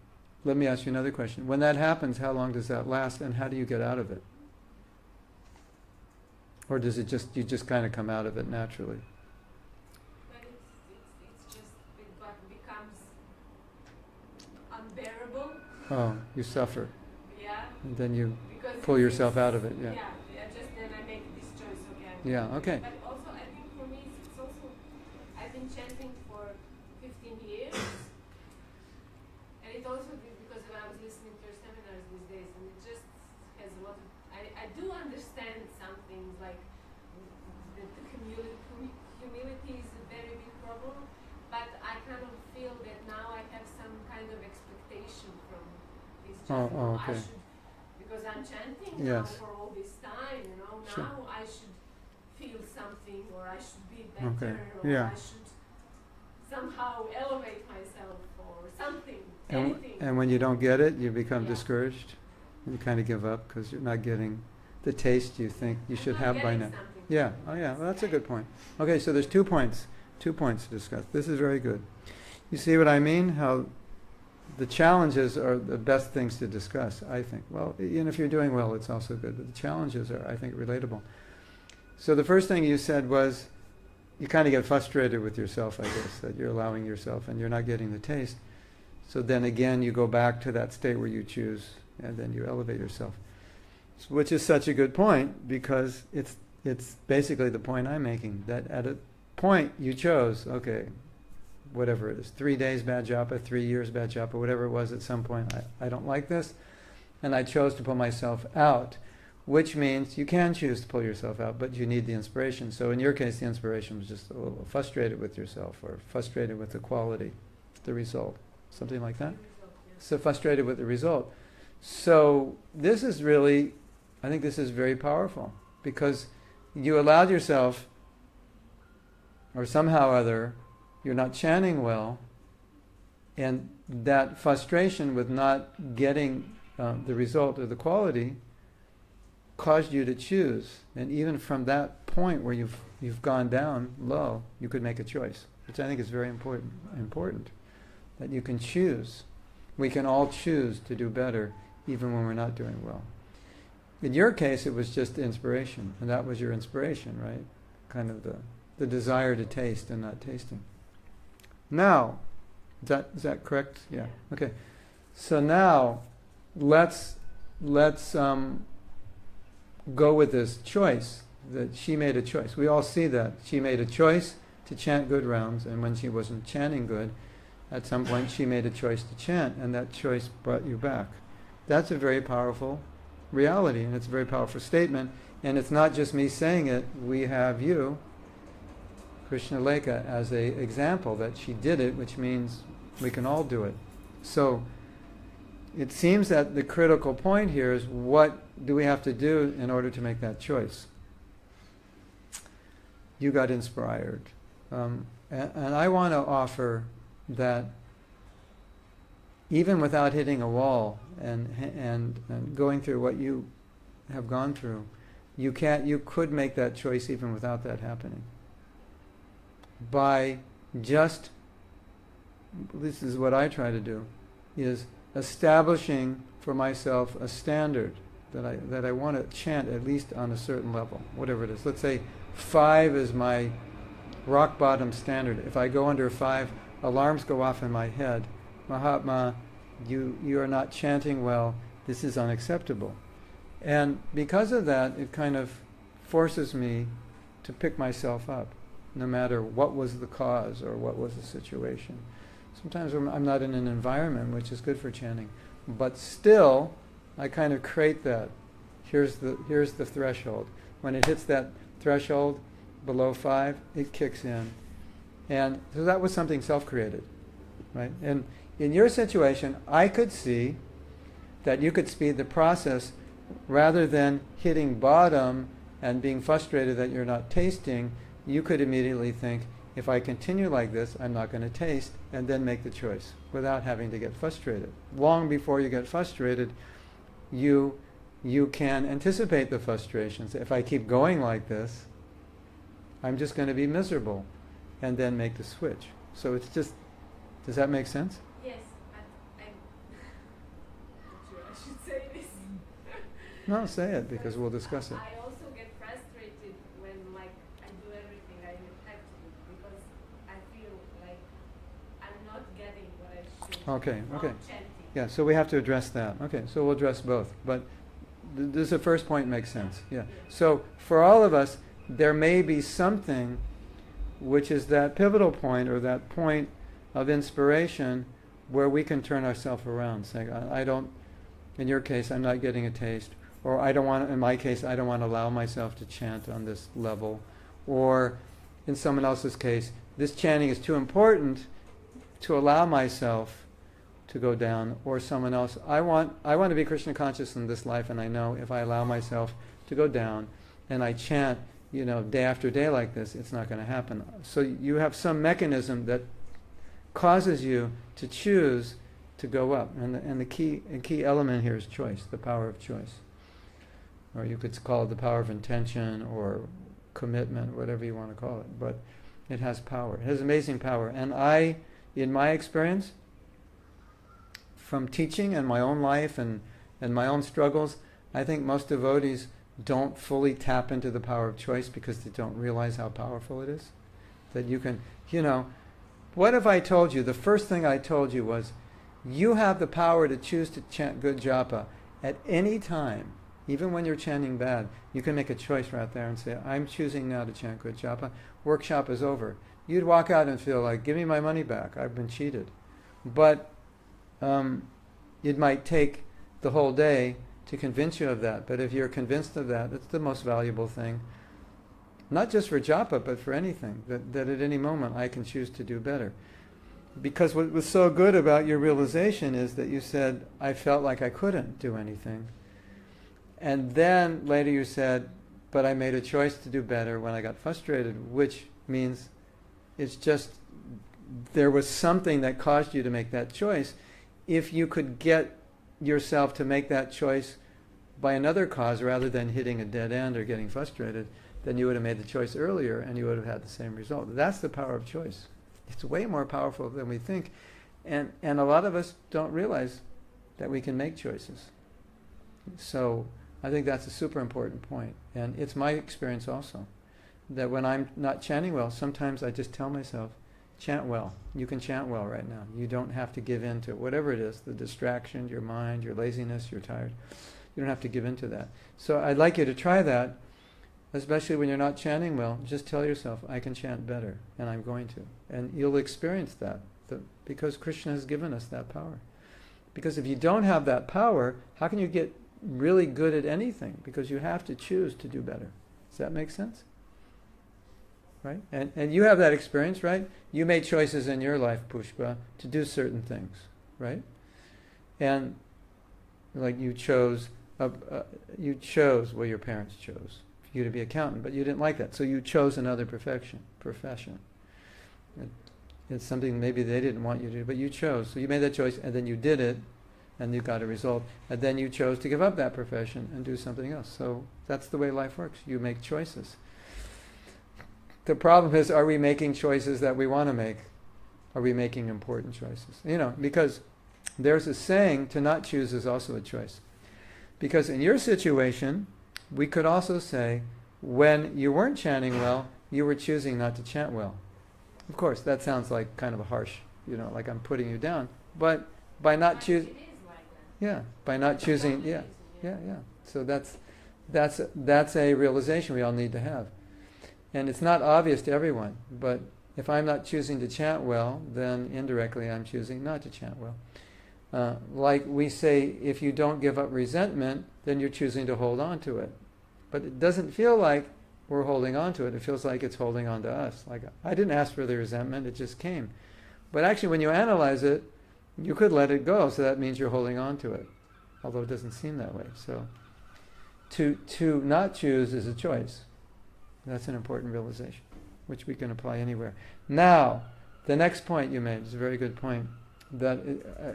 let me ask you another question. When that happens, how long does that last, and how do you get out of it? Or does it you just kind of come out of it naturally? But it's just, it becomes unbearable. Oh, you suffer. Yeah. And then you Because pull yourself out of it, yeah. Yeah, just then I make this choice again. Yeah, okay. But also, I think for me, it's also, I've been chanting for 15 years. And it also because I was listening to your seminars these days, and it just has a lot of, I do understand some things, like the humility is a very big problem, but I kind of feel that now I have some kind of expectation from this chanting. Oh, okay. I should, because I'm chanting Yes. now for all this time, Sure. now I should feel something, or I should be better, Okay. or Yeah. I should somehow elevate myself, or something, And anything. when you don't get it, you become Yeah. discouraged. You kind of give up because you're not getting the taste you think you should I'm have by getting now. something. Yeah. Oh, yeah. Well, that's a good point. Okay, so there's 2 points. 2 points to discuss. This is very good. You see what I mean? How the challenges are the best things to discuss, I think. Well, if you're doing well, it's also good. But the challenges are, I think, relatable. So the first thing you said was you kind of get frustrated with yourself, I guess, that you're allowing yourself and you're not getting the taste. So then again, you go back to that state where you choose, and then you elevate yourself. Which is such a good point, because it's basically the point I'm making, that at a point you chose, okay, whatever it is, 3 days bad japa, 3 years bad japa, whatever it was at some point, I don't like this, and I chose to pull myself out, which means you can choose to pull yourself out, but you need the inspiration. So in your case, the inspiration was just a little frustrated with yourself, or frustrated with the quality, the result, something like that. So frustrated with the result. So this is really, I think this is very powerful, because you allowed yourself, or somehow or other, you're not chanting well, and that frustration with not getting the result or the quality caused you to choose. And even from that point where you've gone down low, you could make a choice, which I think is very important, that you can choose. We can all choose to do better even when we're not doing well. In your case, it was just inspiration, and that was your inspiration, right? Kind of the desire to taste and not tasting. Now, is that correct? Yeah. Okay. So now, let's go with this choice, that she made a choice. We all see that. She made a choice to chant good rounds, and when she wasn't chanting good, at some point she made a choice to chant, and that choice brought you back. That's a very powerful reality, and it's a very powerful statement. And it's not just me saying it. We have you, Krishna Lekha, as an example that she did it, which means we can all do it. So it seems that the critical point here is, what do we have to do in order to make that choice? You got inspired. And I want to offer that even without hitting a wall and going through what you have gone through, you could make that choice even without that happening. By just, this is what I try to do, is establishing for myself a standard that I want to chant at least on a certain level, whatever it is. Let's say 5 is my rock bottom standard. If I go under 5, alarms go off in my head. Mahatma, you are not chanting well. This is unacceptable. And because of that, it kind of forces me to pick myself up, no matter what was the cause or what was the situation. Sometimes I'm not in an environment which is good for chanting, but still, I kind of create that. Here's the threshold. When it hits that threshold below 5, it kicks in. And so that was something self-created, right? And in your situation, I could see that you could speed the process rather than hitting bottom and being frustrated that you're not tasting. You could immediately think, if I continue like this, I'm not going to taste, and then make the choice without having to get frustrated. Long before you get frustrated, you can anticipate the frustrations. If I keep going like this, I'm just going to be miserable, and then make the switch. So it's just, does that make sense? Yes, I'm not sure I should say this. No, say it, because we'll discuss it. I also get frustrated when, like, I do everything I have to do, because I feel like I'm not getting what I should. Okay. Chanting. Yeah, so we have to address that. Okay, so we'll address both. But this the first point makes sense. Yeah. So for all of us, there may be something which is that pivotal point, or that point of inspiration, where we can turn ourselves around, saying, I don't, in your case, I'm not getting a taste, or I don't want, in my case, I don't want to allow myself to chant on this level, or in someone else's case, this chanting is too important to allow myself to go down, or someone else, I want to be Krishna conscious in this life, and I know if I allow myself to go down and I chant, day after day like this, it's not going to happen. So you have some mechanism that causes you to choose to go up, and the key element here is choice, the power of choice, or you could call it the power of intention or commitment, whatever you want to call it. But it has power. It has amazing power. And I, in my experience, from teaching and my own life and my own struggles, I think most devotees don't fully tap into the power of choice because they don't realize how powerful it is. That you can, what if I told you, the first thing I told you was, you have the power to choose to chant good japa at any time, even when you're chanting bad. You can make a choice right there and say, I'm choosing now to chant good japa. Workshop is over. You'd walk out and feel like, give me my money back. I've been cheated. But it might take the whole day to convince you of that. But if you're convinced of that, it's the most valuable thing. Not just for japa, but for anything. That at any moment I can choose to do better. Because what was so good about your realization is that you said, I felt like I couldn't do anything. And then later you said, but I made a choice to do better when I got frustrated, which means it's just, there was something that caused you to make that choice. If you could get yourself to make that choice by another cause rather than hitting a dead end or getting frustrated, then you would have made the choice earlier and you would have had the same result. That's the power of choice. It's way more powerful than we think. And a lot of us don't realize that we can make choices. So I think that's a super important point. And it's my experience also, that when I'm not chanting well, sometimes I just tell myself, chant well. You can chant well right now. You don't have to give in to whatever it is, the distraction, your mind, your laziness, you're tired. You don't have to give in to that. So I'd like you to try that, especially when you're not chanting well. Just tell yourself, I can chant better, and I'm going to. And you'll experience that. because Krishna has given us that power. Because if you don't have that power, how can you get really good at anything? Because you have to choose to do better. Does that make sense? Right? And you have that experience, right? You made choices in your life, Pushpa, to do certain things, right? And like you chose, well, your parents chose for you to be accountant, but you didn't like that, so you chose another profession. It's something maybe they didn't want you to do, but you chose. So you made that choice, and then you did it, and you got a result. And then you chose to give up that profession and do something else. So that's the way life works. You make choices. The problem is, are we making choices that we want to make? Are we making important choices? Because there's a saying, to not choose is also a choice. Because in your situation, we could also say, when you weren't chanting well, you were choosing not to chant well. Of course, that sounds like kind of a harsh, like I'm putting you down. But by not choosing, by not choosing, So that's a realization we all need to have. And it's not obvious to everyone, but if I'm not choosing to chant well, then indirectly I'm choosing not to chant well. Like we say, if you don't give up resentment, then you're choosing to hold on to it. But it doesn't feel like we're holding on to it. It feels like it's holding on to us. Like, I didn't ask for the resentment, it just came. But actually, when you analyze it, you could let it go, so that means you're holding on to it. Although it doesn't seem that way. So, to not choose is a choice. That's an important realization, which we can apply anywhere. Now, the next point you made is a very good point. That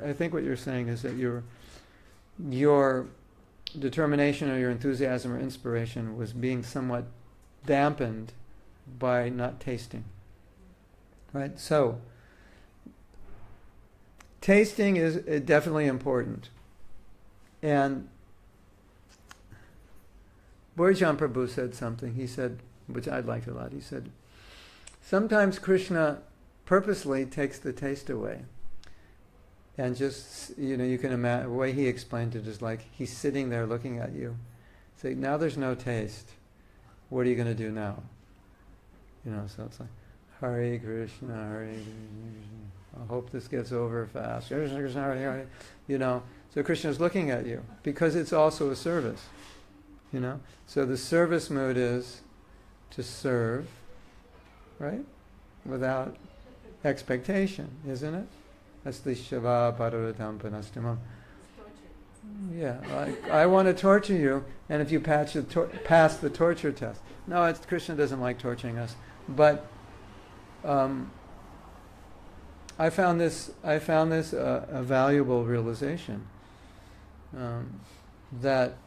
I think what you're saying is that your determination or your enthusiasm or inspiration was being somewhat dampened by not tasting. Right? So, tasting is definitely important. And Bhurijan Prabhu said something. He said, which I liked a lot. He said, sometimes Krishna purposely takes the taste away. And just, you can imagine, the way he explained it is like he's sitting there looking at you. Say, now there's no taste. What are you going to do now? So it's like, Hare Krishna, Hare Krishna. I hope this gets over fast. Krishna, Krishna, Hare Hare. So Krishna's looking at you because it's also a service. So the service mood is to serve, right? Without expectation, isn't it? That's the Shava Paravatam Panastamam. Yeah, I want to torture you, and if you pass the torture test. No, Krishna doesn't like torturing us. But I found this a valuable realization, that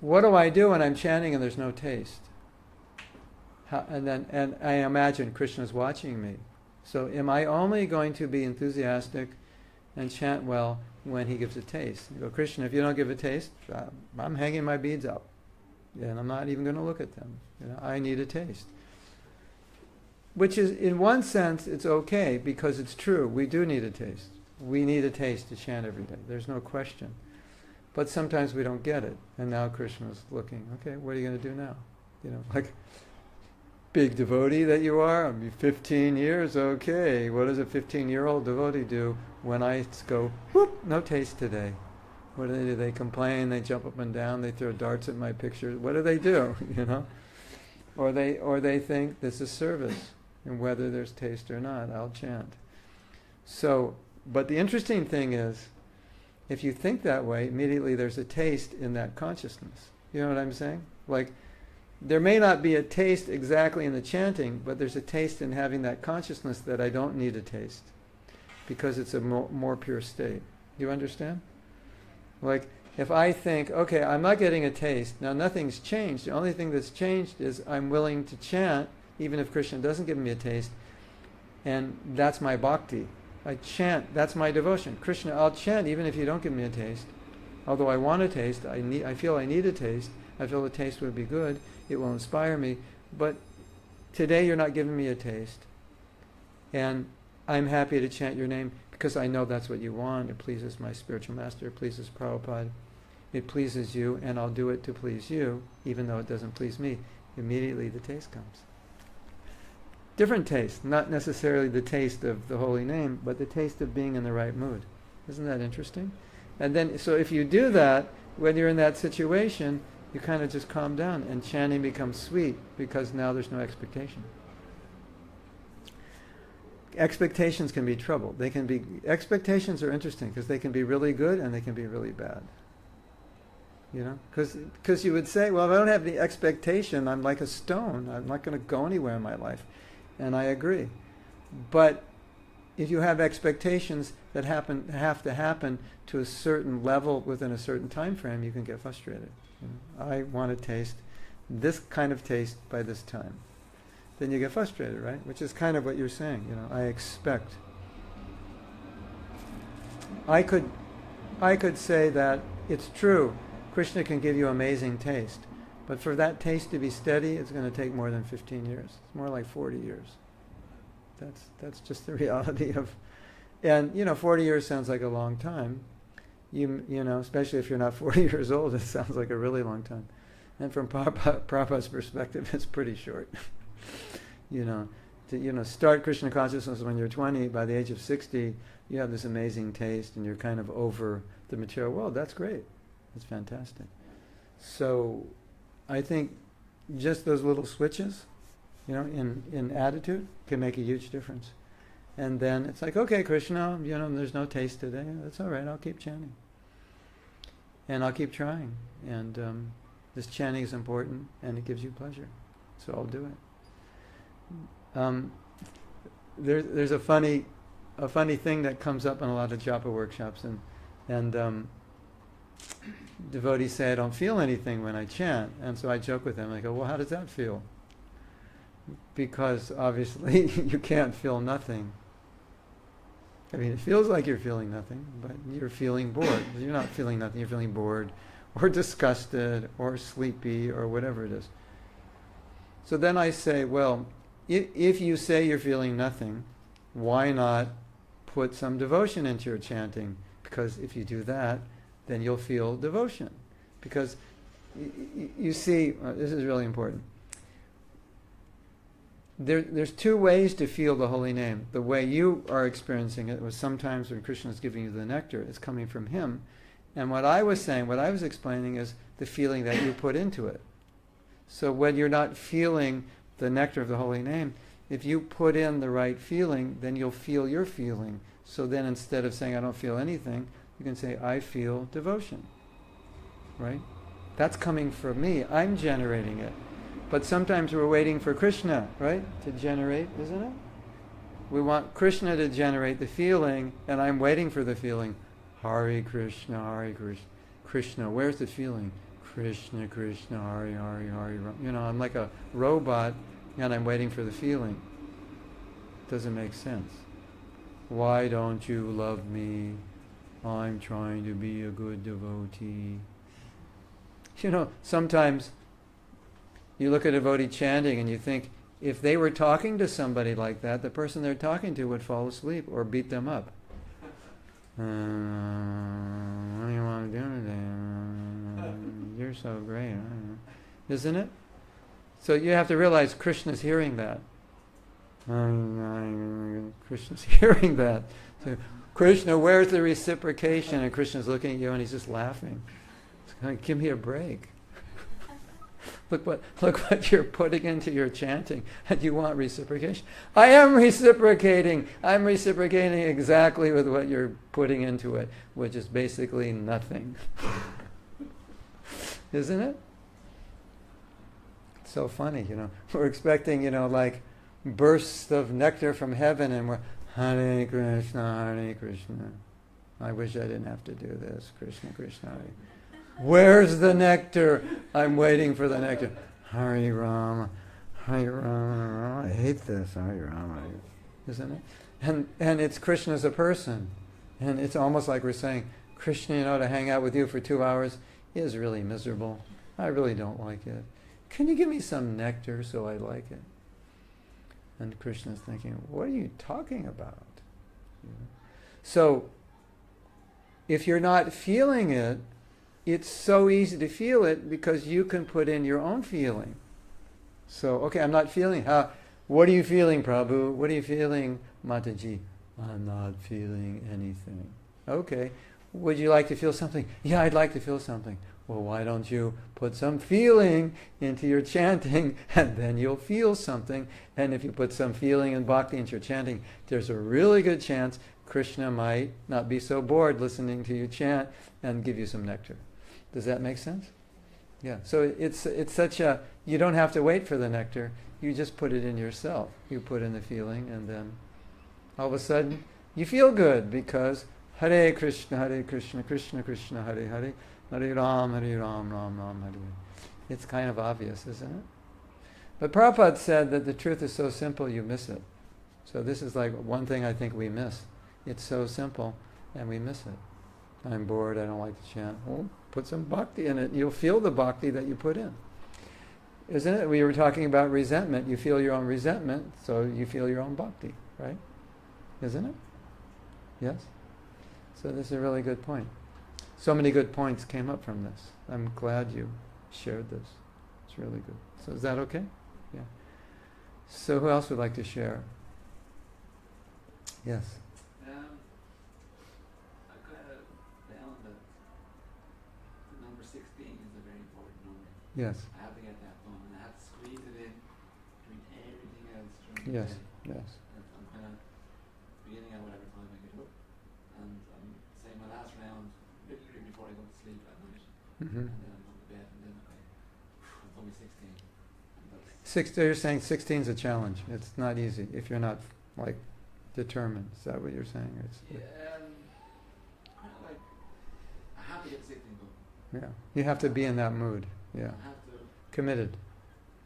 what do I do when I'm chanting and there's no taste? And I imagine Krishna's watching me. So am I only going to be enthusiastic and chant well when he gives a taste? You go, Krishna, if you don't give a taste, I'm hanging my beads up. And I'm not even going to look at them. I need a taste. Which is, in one sense, it's okay, because it's true. We do need a taste. We need a taste to chant every day. There's no question. But sometimes we don't get it. And now Krishna's looking, okay, what are you going to do now? Like, big devotee that you are, I mean, 15 years, okay. What does a 15-year-old devotee do when I go, whoop, no taste today? What do? They complain, they jump up and down, they throw darts at my picture. What do they do, Or they think this is service, and whether there's taste or not, I'll chant. So, but the interesting thing is, if you think that way, immediately there's a taste in that consciousness. You know what I'm saying? Like, there may not be a taste exactly in the chanting, but there's a taste in having that consciousness that I don't need a taste, because it's a more pure state. You understand? Like, if I think, okay, I'm not getting a taste, now nothing's changed. The only thing that's changed is I'm willing to chant, even if Krishna doesn't give me a taste, and that's my bhakti. I chant, that's my devotion. Krishna, I'll chant even if you don't give me a taste. Although I want a taste, I feel I need a taste, I feel the taste would be good, it will inspire me, but today you're not giving me a taste. And I'm happy to chant your name because I know that's what you want. It pleases my spiritual master, it pleases Prabhupada, it pleases you, and I'll do it to please you, even though it doesn't please me. Immediately the taste comes. Different taste, not necessarily the taste of the holy name, but the taste of being in the right mood. Isn't that interesting? And then, so if you do that, when you're in that situation, you kind of just calm down, and chanting becomes sweet because now there's no expectation. Expectations can be trouble. Expectations are interesting because they can be really good and they can be really bad. You know, because you would say, well, if I don't have the expectation, I'm like a stone. I'm not going to go anywhere in my life. And I agree. But if you have expectations that have to happen to a certain level within a certain time frame, you can get frustrated. You know, I want to taste this kind of taste by this time. Then you get frustrated, right? Which is kind of what you're saying. You know, I expect. I could say that it's true. Krishna can give you amazing taste. But for that taste to be steady, it's going to take more than 15 years. It's more like 40 years. That's just the reality of... And, 40 years sounds like a long time. You know, especially if you're not 40 years old, it sounds like a really long time. And from Prabhupada's perspective, it's pretty short. To start Krishna consciousness when you're 20, by the age of 60, you have this amazing taste and you're kind of over the material world. That's great. It's fantastic. So I think just those little switches, in attitude can make a huge difference. And then it's like, okay, Krishna, there's no taste today. That's all right. I'll keep chanting. And I'll keep trying. And this chanting is important and it gives you pleasure. So I'll do it. There's a funny thing that comes up in a lot of Japa workshops, and devotees say I don't feel anything when I chant, and so I joke with them. I go, well, how does that feel? Because obviously you can't feel nothing. I mean, it feels like you're feeling nothing, but you're feeling bored. You're not feeling nothing. You're feeling bored, or disgusted, or sleepy, or whatever it is. So then I say, well, if you say you're feeling nothing, why not put some devotion into your chanting? Because if you do that, then you'll feel devotion. Because you see, this is really important. There's two ways to feel the holy name. The way you are experiencing it was sometimes when Krishna is giving you the nectar, it's coming from him. And what I was explaining is the feeling that you put into it. So when you're not feeling the nectar of the holy name, if you put in the right feeling, then you'll feel your feeling. So then instead of saying I don't feel anything, you can say I feel devotion. Right? That's coming from me. I'm generating it. But sometimes we're waiting for Krishna, right, to generate, isn't it? We want Krishna to generate the feeling, and I'm waiting for the feeling. Hare Krishna, Hare Krishna. Krishna, where's the feeling? Krishna, Krishna, Hare, Hare, Hare. I'm like a robot, and I'm waiting for the feeling. Doesn't make sense. Why don't you love me? I'm trying to be a good devotee. Sometimes you look at a devotee chanting and you think, if they were talking to somebody like that, the person they're talking to would fall asleep or beat them up. What do you want to do today? You're so great. Isn't it? So you have to realize Krishna's hearing that. Krishna's hearing that. So, Krishna, where's the reciprocation? And Krishna's looking at you and he's just laughing. Give me a break. Look what you're putting into your chanting, and you want reciprocation. I am reciprocating. I'm reciprocating exactly with what you're putting into it, which is basically nothing. Isn't it? It's so funny, We're expecting, like bursts of nectar from heaven, and we're Hare Krishna, Hare Krishna. I wish I didn't have to do this. Krishna, Krishna, Hare. Where's the nectar? I'm waiting for the nectar. Hare Rama, Hare Rama. I hate this. Hare Rama. Isn't it? And it's Krishna as a person. And it's almost like we're saying, Krishna, to hang out with you for 2 hours is really miserable. I really don't like it. Can you give me some nectar so I like it? And Krishna's thinking, what are you talking about? So, if you're not feeling it, it's so easy to feel it because you can put in your own feeling. So, okay, I'm not feeling how. What are you feeling, Prabhu? What are you feeling, Mataji? I'm not feeling anything. Okay. Would you like to feel something? Yeah, I'd like to feel something. Well, why don't you put some feeling into your chanting, and then you'll feel something. And if you put some feeling and bhakti into your chanting, there's a really good chance Krishna might not be so bored listening to you chant and give you some nectar. Does that make sense? Yeah. So it's such a, you don't have to wait for the nectar. You just put it in yourself. You put in the feeling, and then all of a sudden you feel good because Hare Krishna, Krishna Krishna, Hare Hare, Hare Ram, Ram Ram, Hare. It's kind of obvious, isn't it? But Prabhupada said that the truth is so simple you miss it. So this is like one thing I think we miss. It's so simple and we miss it. I'm bored, I don't like to chant. Well, put some bhakti in it. You'll feel the bhakti that you put in. Isn't it? We were talking about resentment. You feel your own resentment, so you feel your own bhakti, right? Isn't it? Yes? So this is a really good point. So many good points came up from this. I'm glad you shared this. It's really good. So is that okay? Yeah. So who else would like to share? Yes. I kind of found that the number 16 is a very important number. Yes. I have to get that done, and I have to squeeze it in between everything else during Yes. the day. Yes. I'm kind of beginning at whatever time I get up, and I'm saying my last round literally before I go to sleep at night, Mm-hmm. and then I'm going to bed, and then it's only 16. And that's, You're saying 16 is a challenge. It's not easy if you're not like determined. Is that what you're saying? yeah, kind of like I have to get the 16 done. Yeah. You have to be in that mood. Yeah. I have to. Committed.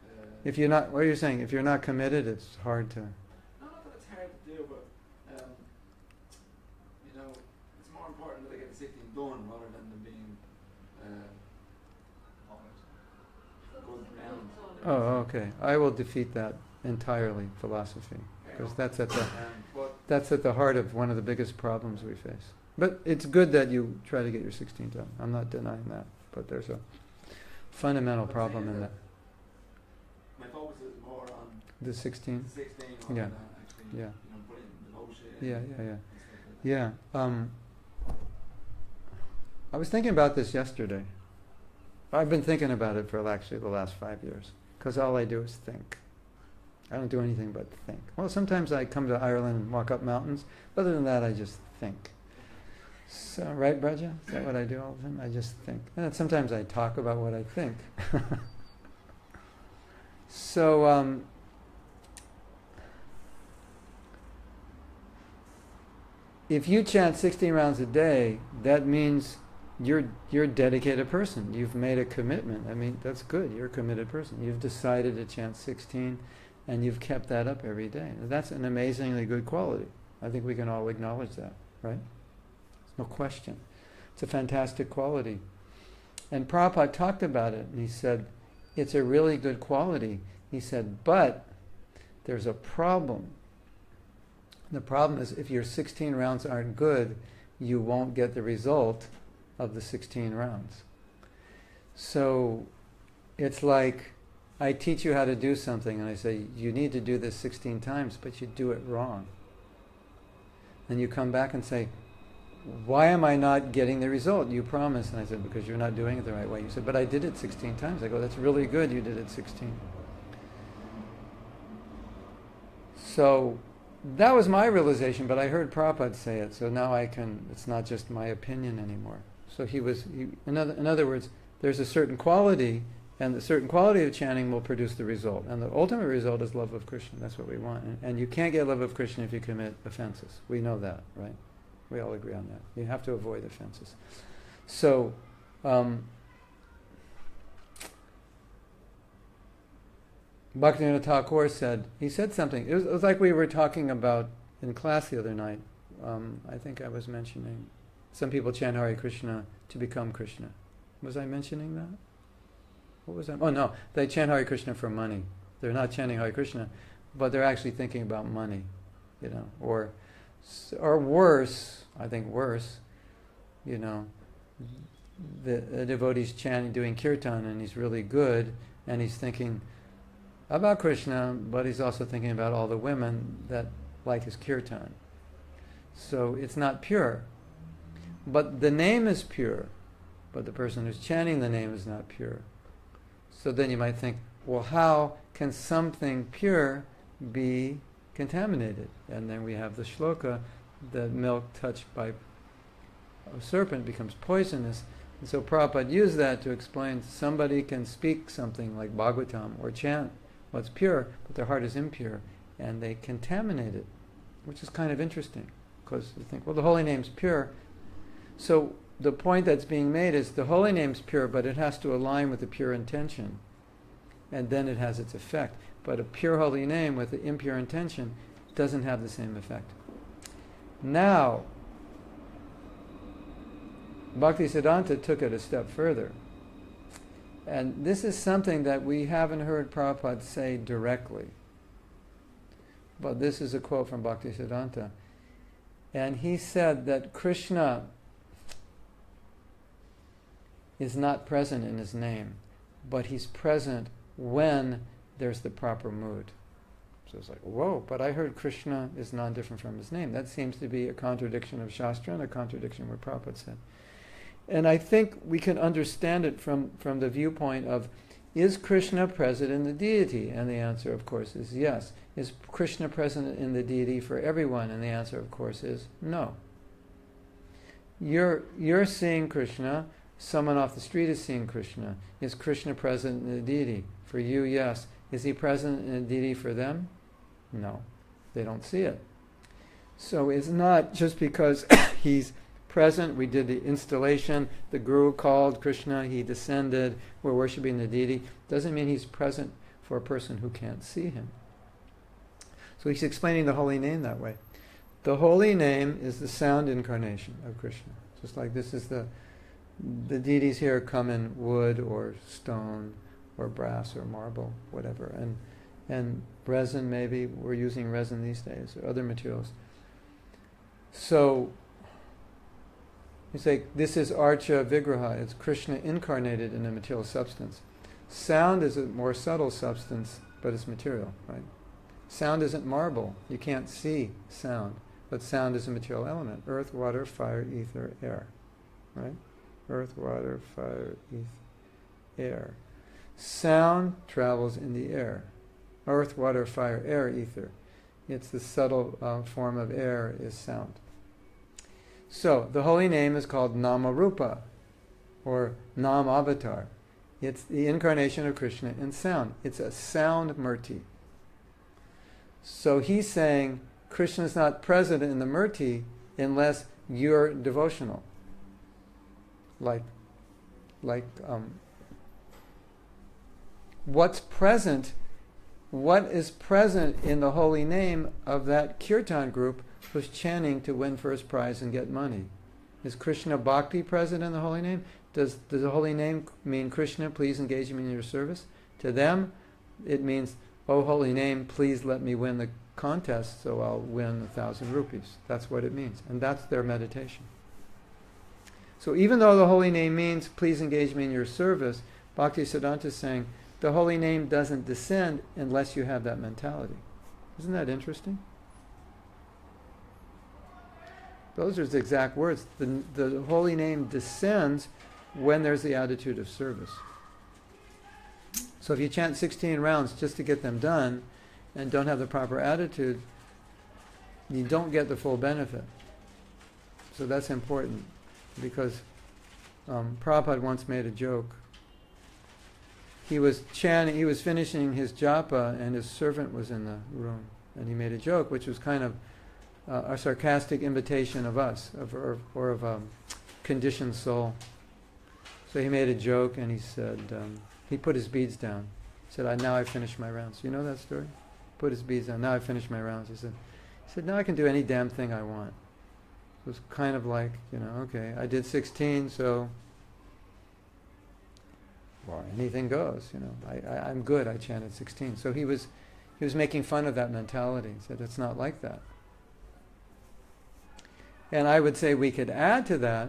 Uh, If you're not, what you're saying, if you're not committed, it's hard to. Not that it's hard to do, but you know, it's more important that I get the 16 done rather than them being good round. Oh, okay. I will defeat that entirely, philosophy, because that's at the But that's at the heart of one of the biggest problems we face. But it's good that you try to get your 16 done. I'm not denying that, but there's a fundamental problem in that. my focus is more on The 16. the 16 rather Yeah. than actually, Yeah. you know, putting the motion. Yeah, yeah, yeah. and stuff like that. Yeah. I was thinking about this yesterday. I've been thinking about it for actually the last 5 years, because all I do is think. I don't do anything but think. Well, sometimes I come to Ireland and walk up mountains. Other than that, I just think. So, right, Braja? Is that what I do all the time? I just think. And sometimes I talk about what I think. So, if you chant 16 rounds a day, that means you're a dedicated person. You've made a commitment. I mean, that's good. You're a committed person. You've decided to chant 16, and you've kept that up every day. That's an amazingly good quality. I think we can all acknowledge that, right? There's no question. It's a fantastic quality. And Prabhupada talked about it, and he said, it's a really good quality. He said, but there's a problem. The problem is if your 16 rounds aren't good, you won't get the result of the 16 rounds. So it's like I teach you how to do something and I say, you need to do this 16 times, but you do it wrong. And you come back and say, why am I not getting the result? You promised. And I said, because you're not doing it the right way. You said, but I did it 16 times. I go, that's really good, you did it 16. So that was my realization, but I heard Prabhupada say it, so now I can, it's not just my opinion anymore. So in other words, there's a certain quality, and the certain quality of chanting will produce the result. And the ultimate result is love of Krishna. That's what we want. And you can't get love of Krishna if you commit offenses. We know that, right? We all agree on that. You have to avoid offenses. So, Bhaktivinoda Thakur said something. It was like we were talking about in class the other night. I think I was mentioning some people chant Hare Krishna to become Krishna. Was I mentioning that? What was that? Oh no, they chant Hare Krishna for money. They're not chanting Hare Krishna, but they're actually thinking about money, or worse. I think worse. The devotee's chanting, doing kirtan, and he's really good, and he's thinking, about Krishna, but he's also thinking about all the women that like his kirtan. So it's not pure. But the name is pure, but the person who's chanting the name is not pure. So then you might think, well, how can something pure be contaminated? And then we have the shloka that milk touched by a serpent becomes poisonous. And so Prabhupada used that to explain somebody can speak something like Bhagavatam or chant what's pure, but their heart is impure, and they contaminate it, which is kind of interesting, because you think, well, the holy name's pure. So the point that's being made is the holy name's pure, but it has to align with the pure intention, and then it has its effect. But a pure holy name with the impure intention doesn't have the same effect. Now, Bhaktisiddhanta took it a step further. And this is something that we haven't heard Prabhupada say directly. But this is a quote from Bhaktisiddhanta. And he said that Krishna is not present in his name, but he's present when there's the proper mood. So it's like, whoa, but I heard Krishna is non-different from his name. That seems to be a contradiction of Shastra and a contradiction with what Prabhupada said. And I think we can understand it from the viewpoint of, is Krishna present in the deity? And the answer, of course, is yes. Is Krishna present in the deity for everyone? And the answer, of course, is no. You're seeing Krishna. Someone off the street is seeing Krishna. Is Krishna present in the deity? For you, yes. Is he present in the deity for them? No. They don't see it. So it's not just because he's present, we did the installation, the Guru called Krishna, he descended, we're worshipping the deity, doesn't mean he's present for a person who can't see him. So he's explaining the holy name that way. The holy name is the sound incarnation of Krishna. Just like this is the deities here come in wood or stone or brass or marble, whatever. And resin, maybe, we're using resin these days, or other materials. So you say, this is Archa Vigraha, it's Krishna incarnated in a material substance. Sound is a more subtle substance, but it's material, right? Sound isn't marble, you can't see sound, but sound is a material element. Earth, water, fire, ether, air, right? Earth, water, fire, ether, air. Sound travels in the air. Earth, water, fire, air, ether. It's the subtle form of air is sound. So, the holy name is called Namarupa, or Nam Avatar. It's the incarnation of Krishna in sound. It's a sound murti. So he's saying Krishna is not present in the murti unless you're devotional. What is present in the holy name of that kirtan group who's chanting to win first prize and get money? Is Krishna Bhakti present in the holy name? Does the holy name mean, Krishna, please engage me in your service? To them, it means, oh holy name, please let me win the contest so I'll win 1,000 rupees. That's what it means. And that's their meditation. So even though the holy name means, please engage me in your service, Bhaktisiddhanta is saying, the holy name doesn't descend unless you have that mentality. Isn't that interesting? Those are the exact words. The holy name descends when there's the attitude of service. So if you chant 16 rounds just to get them done and don't have the proper attitude, you don't get the full benefit. So that's important, because Prabhupada once made a joke. He was finishing his japa, and his servant was in the room, and he made a joke, which was kind of a sarcastic invitation of us, of a conditioned soul. So he made a joke, and he said, he put his beads down. He said, now I finished my rounds. You know that story? Put his beads down. Now I finished my rounds. He said, now I can do any damn thing I want. It was kind of like, okay, I did 16, so, well, anything goes, I'm good, I chanted 16. So he was making fun of that mentality. He said, it's not like that. And I would say we could add to that.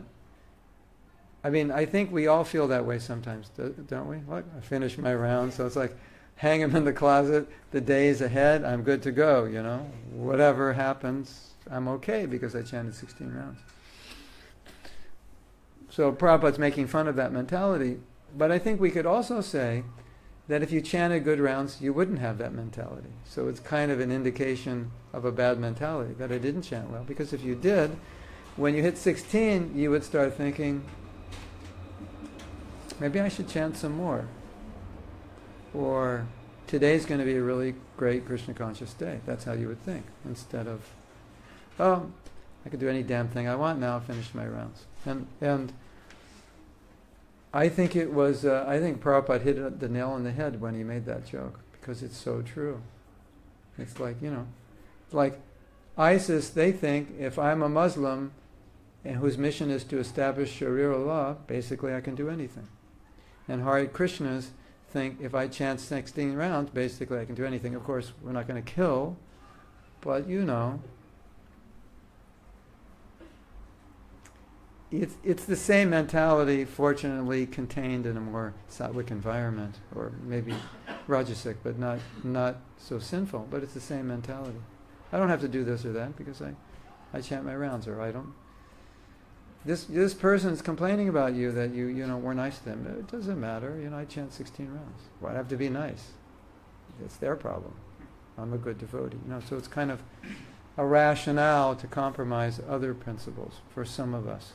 I mean, I think we all feel that way sometimes, don't we? Look, I finished my round, so it's like, hang them in the closet. The days ahead, I'm good to go, you know. Whatever happens, I'm okay because I chanted 16 rounds. So Prabhupada's making fun of that mentality. But I think we could also say that if you chanted good rounds, you wouldn't have that mentality. So it's kind of an indication of a bad mentality, that I didn't chant well. Because if you did, when you hit 16, you would start thinking, maybe I should chant some more. Or today's going to be a really great Krishna conscious day. That's how you would think. Instead of, oh, I could do any damn thing I want now, finish my rounds. And I think it was, I think Prabhupada hit the nail on the head when he made that joke, because it's so true. It's like, you know, like ISIS, they think if I'm a Muslim and whose mission is to establish Sharia law, basically I can do anything. And Hare Krishnas think if I chant 16 rounds, basically I can do anything. Of course, we're not going to kill, but you know, it's the same mentality, fortunately contained in a more sattvic environment, or maybe rajasic, but not so sinful. But it's the same mentality. I don't have to do this or that because I chant my rounds, or I don't. This person's complaining about you that you were nice to them. It doesn't matter. You know, I chant 16 rounds. Why do I have to be nice? It's their problem. I'm a good devotee. You know, so it's kind of a rationale to compromise other principles for some of us.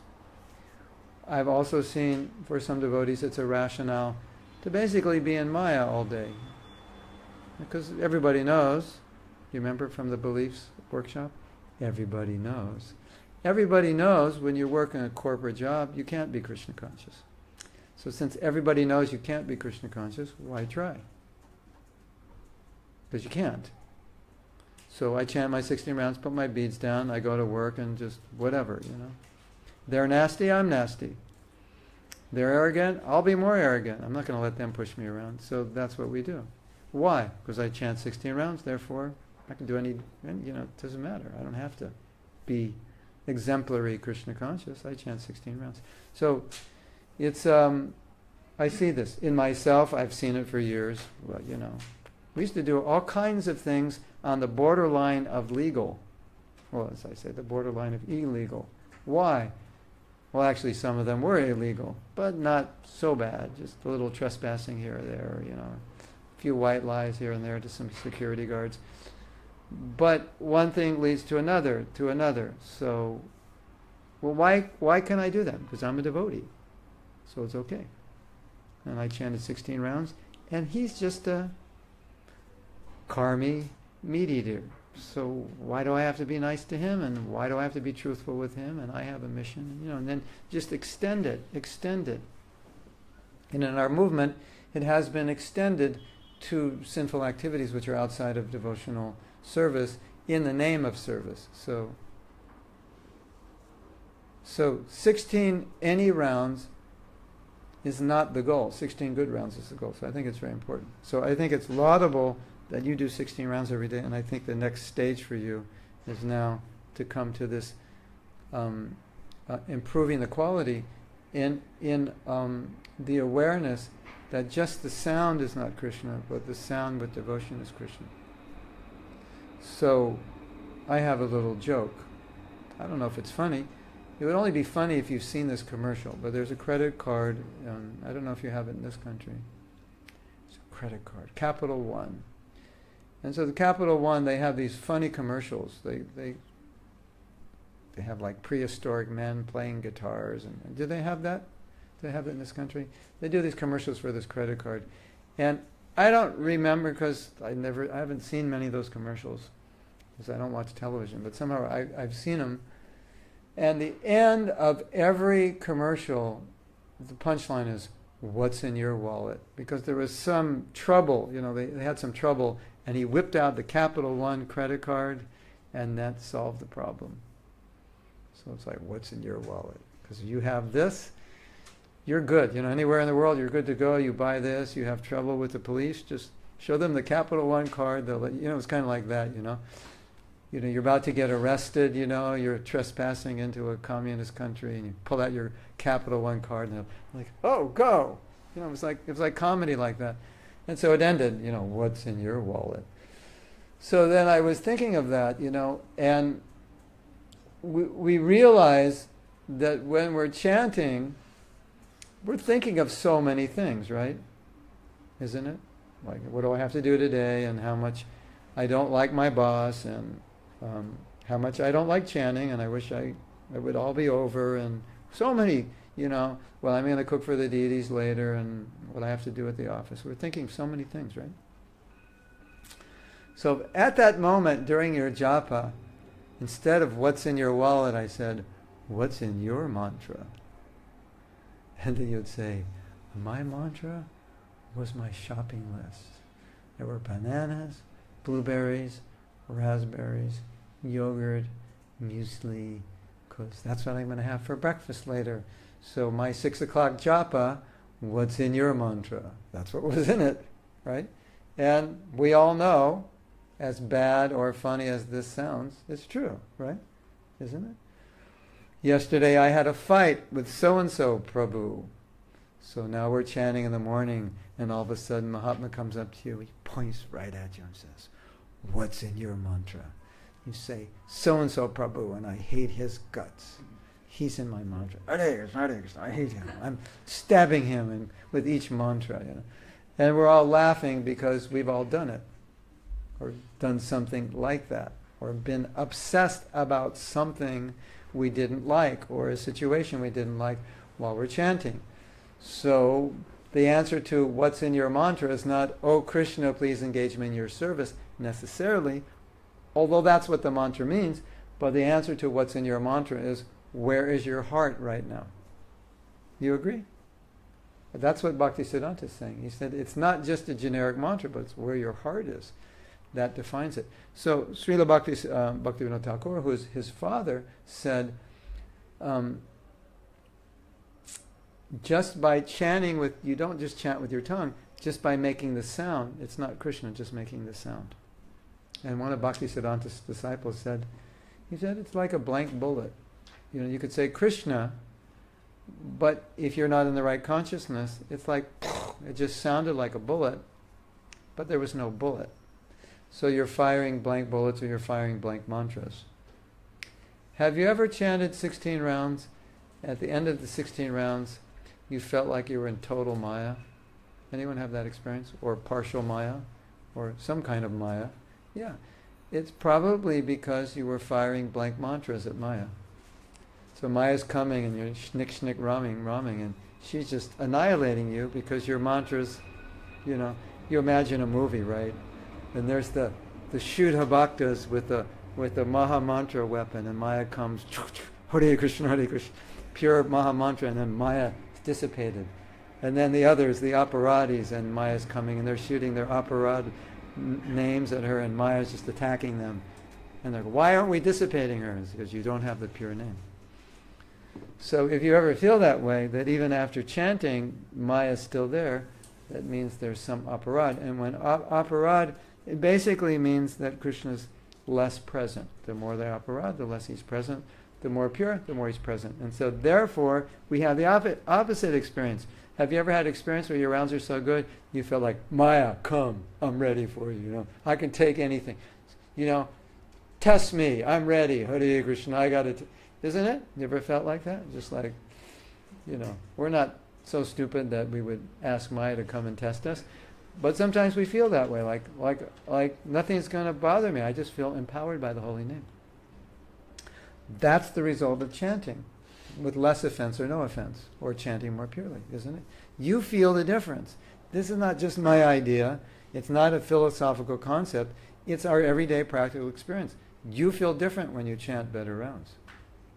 I've also seen for some devotees it's a rationale to basically be in Maya all day. Because everybody knows, you remember from the beliefs workshop? Everybody knows. Everybody knows when you're working a corporate job, you can't be Krishna conscious. So since everybody knows you can't be Krishna conscious, why try? Because you can't. So I chant my 16 rounds, put my beads down, I go to work and just whatever, you know. They're nasty, I'm nasty. They're arrogant, I'll be more arrogant. I'm not going to let them push me around. So that's what we do. Why? Because I chant 16 rounds, therefore I can do any, you know, it doesn't matter. I don't have to be exemplary Krishna conscious. I chant 16 rounds. So it's, I see this. In myself, I've seen it for years. Well, you know, we used to do all kinds of things on the borderline of legal. Well, as I say, the borderline of illegal. Why? Well, actually, some of them were illegal, but not so bad. Just a little trespassing here or there, you know, a few white lies here and there to some security guards. But one thing leads to another, to another. So, well, why can I do that? Because I'm a devotee. So it's okay. And I chanted 16 rounds, and he's just a karmi meat eater. So why do I have to be nice to him, and why do I have to be truthful with him, and I have a mission, you know, and then just extend it. And in our movement, it has been extended to sinful activities which are outside of devotional service in the name of service. So 16 any rounds is not the goal. 16 good rounds is the goal. So I think it's very important. So I think it's laudable that you do 16 rounds every day, and I think the next stage for you is now to come to this improving the quality in the awareness that just the sound is not Krishna, but the sound with devotion is Krishna. So I have a little joke. I don't know if it's funny. It would only be funny if you've seen this commercial, but there's a credit card, I don't know if you have it in this country. It's a credit card, Capital One. And so the Capital One, they have these funny commercials. They have like prehistoric men playing guitars. And do they have that? Do they have it in this country? They do these commercials for this credit card. And I don't remember because I haven't seen many of those commercials because I don't watch television. But somehow I've seen them. And the end of every commercial, the punchline is, "What's in your wallet?" Because there was some trouble, you know, they had some trouble, and he whipped out the Capital One credit card, and that solved the problem. So it's like, what's in your wallet? Because you have this, you're good. You know, anywhere in the world, you're good to go. You buy this, you have trouble with the police, just show them the Capital One card. They'll let, you know, it's kind of like that, you know. You know, you're about to get arrested, you know, you're trespassing into a communist country, and you pull out your Capital One card, and they're like, "Oh, go!" You know, it was like comedy like that. And so it ended, what's in your wallet? So then I was thinking of that, and we realize that when we're chanting, we're thinking of so many things, right? Isn't it? Like, what do I have to do today, and how much I don't like my boss, and how much I don't like chanting, and I wish it would all be over, and so many, well, I'm going to cook for the deities later, and what I have to do at the office. We're thinking so many things, right? So at that moment during your japa, instead of what's in your wallet, I said, what's in your mantra? And then you'd say, my mantra was my shopping list. There were bananas, blueberries, raspberries, yogurt, muesli, because that's what I'm going to have for breakfast later. So my 6 o'clock japa, what's in your mantra? That's what was in it, right? And we all know, as bad or funny as this sounds, it's true, right? Isn't it? Yesterday I had a fight with so-and-so Prabhu. So now we're chanting in the morning, and all of a sudden Mahatma comes up to you, he points right at you and says, what's in your mantra? You say, so-and-so Prabhu, and I hate his guts. He's in my mantra. Hare Krishna, Hare Krishna, I hate him. I'm stabbing him with each mantra. And we're all laughing because we've all done it, or done something like that, or been obsessed about something we didn't like, or a situation we didn't like while we're chanting. So the answer to what's in your mantra is not, oh Krishna, please engage me in your service, necessarily, although that's what the mantra means, but the answer to what's in your mantra is, where is your heart right now? You agree? That's what Bhaktisiddhanta is saying. He said it's not just a generic mantra, but it's where your heart is. That defines it. So Srila Bhaktivinoda Thakur, who is his father, said, just by chanting you don't just chant with your tongue, just by making the sound, it's not Krishna, just making the sound. And one of Bhaktisiddhanta's disciples said, it's like a blank bullet. You could say Krishna, but if you're not in the right consciousness, it's like, it just sounded like a bullet, but there was no bullet. So you're firing blank bullets, or you're firing blank mantras. Have you ever chanted 16 rounds? At the end of the 16 rounds, you felt like you were in total Maya? Anyone have that experience? Or partial Maya? Or some kind of Maya? Yeah. It's probably because you were firing blank mantras at Maya. So Maya's coming and you're schnick, ramming, and she's just annihilating you because your mantras, you imagine a movie, right? And there's the Shuddha Bhaktas with the Maha Mantra weapon, and Maya comes, Hare Krishna, pure Maha Mantra, and then Maya is dissipated. And then the others, the Aparadis, and Maya's coming, and they're shooting their Aparad names at her, and Maya's just attacking them. And they're, why aren't we dissipating her? It's because you don't have the pure name. So if you ever feel that way, that even after chanting, Maya's still there, that means there's some aparad. And when aparad, it basically means that Krishna's less present. The more the aparad, the less he's present. The more pure, the more he's present. And so therefore, we have the opposite experience. Have you ever had an experience where your rounds are so good, you feel like, Maya, come, I'm ready for you. I can take anything. Test me, I'm ready. Hare Krishna, I got it. Isn't it? You ever felt like that? Just like, we're not so stupid that we would ask Maya to come and test us. But sometimes we feel that way, like nothing's going to bother me. I just feel empowered by the holy name. That's the result of chanting, with less offense or no offense, or chanting more purely, isn't it? You feel the difference. This is not just my idea. It's not a philosophical concept. It's our everyday practical experience. You feel different when you chant better rounds.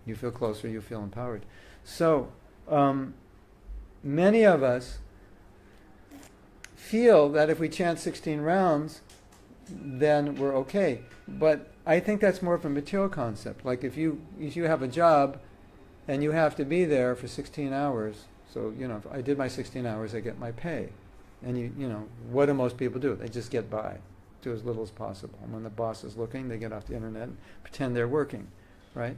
You feel closer, you feel empowered. So, many of us feel that if we chant 16 rounds, then we're okay. But I think that's more of a material concept. Like if you have a job and you have to be there for 16 hours, so, if I did my 16 hours, I get my pay. And what do most people do? They just get by, do as little as possible. And when the boss is looking, they get off the internet and pretend they're working, right?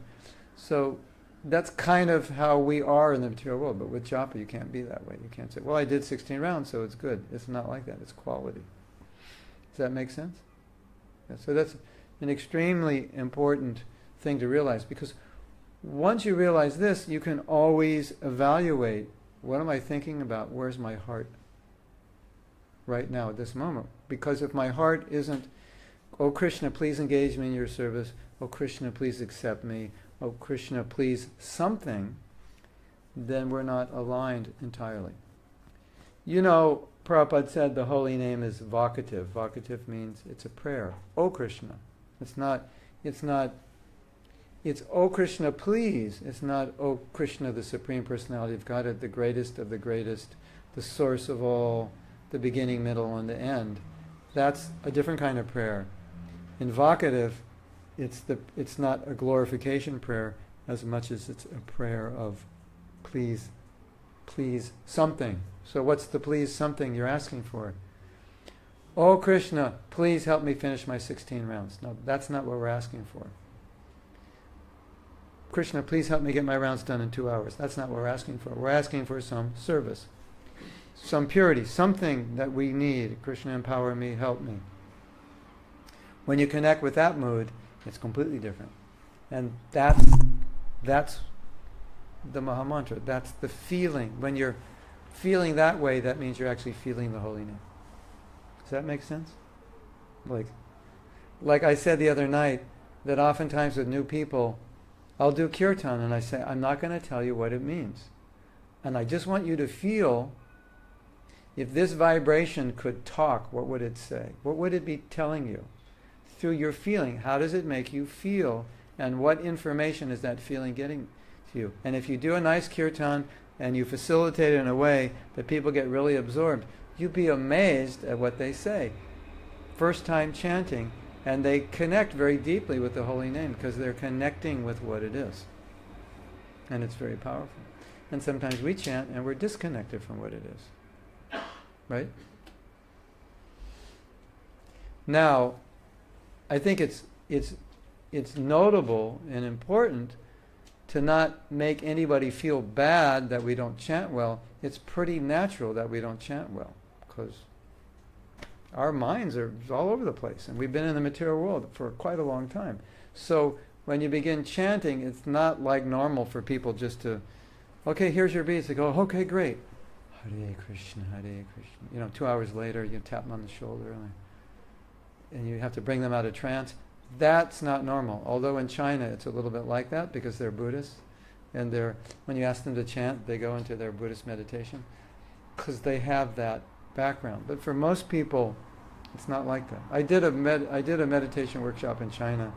So that's kind of how we are in the material world. But with japa, you can't be that way. You can't say, well, I did 16 rounds, so it's good. It's not like that. It's quality. Does that make sense? Yeah, so that's an extremely important thing to realize, because once you realize this, you can always evaluate, what am I thinking about? Where's my heart right now at this moment? Because if my heart isn't, oh Krishna, please engage me in your service, oh Krishna, please accept me, oh Krishna, please something, then we're not aligned entirely. You know, Prabhupada said the holy name is vocative. Vocative means it's a prayer. Oh Krishna. It's oh Krishna, please. It's not oh Krishna, the Supreme Personality of Godhead, the greatest of the greatest, the source of all, the beginning, middle, and the end. That's a different kind of prayer. In vocative, it's not a glorification prayer as much as it's a prayer of please something. So what's the please something you're asking for? Oh Krishna, please help me finish my 16 rounds. No, that's not what we're asking for. Krishna, please help me get my rounds done in 2 hours. That's not what we're asking for. We're asking for some service, some purity, something that we need. Krishna, empower me, help me. When you connect with that mood, it's completely different. And that's the Mahamantra. That's the feeling. When you're feeling that way, that means you're actually feeling the holy name. Does that make sense? Like I said the other night, that oftentimes with new people, I'll do kirtan and I say, I'm not going to tell you what it means. And I just want you to feel, if this vibration could talk, what would it say? What would it be telling you? Through your feeling, how does it make you feel? And what information is that feeling getting to you? And if you do a nice kirtan and you facilitate it in a way that people get really absorbed, you'd be amazed at what they say. First time chanting, and they connect very deeply with the holy name because they're connecting with what it is. And it's very powerful. And sometimes we chant and we're disconnected from what it is. Right? Now, I think it's notable and important to not make anybody feel bad that we don't chant well. It's pretty natural that we don't chant well, because our minds are all over the place, and we've been in the material world for quite a long time. So when you begin chanting, it's not like normal for people just to, okay, here's your beats. They go, okay, great. Hare Krishna, Hare Krishna. 2 hours later, you tap them on the shoulder, and you have to bring them out of trance. That's not normal. Although in China, it's a little bit like that because they're Buddhists, and when you ask them to chant, they go into their Buddhist meditation because they have that background. But for most people, it's not like that. I did a meditation workshop in China,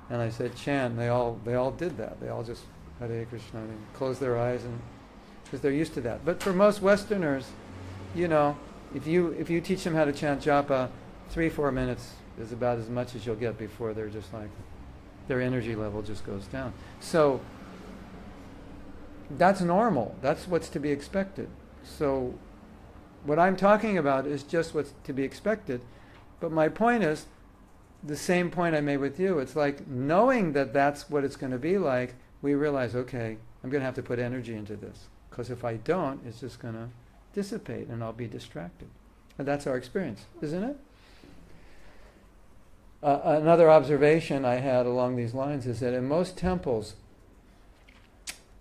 and I said chant, and they all did that. They all just Hare Krishna and closed their eyes, and because they're used to that. But for most Westerners, if you teach them how to chant japa, 3-4 minutes is about as much as you'll get before they're just like, their energy level just goes down. So that's normal. That's what's to be expected. So what I'm talking about is just what's to be expected. But my point is the same point I made with you. It's like knowing that that's what it's going to be like, we realize, okay, I'm going to have to put energy into this. Because if I don't, it's just going to dissipate and I'll be distracted. And that's our experience, isn't it? Another observation I had along these lines is that in most temples,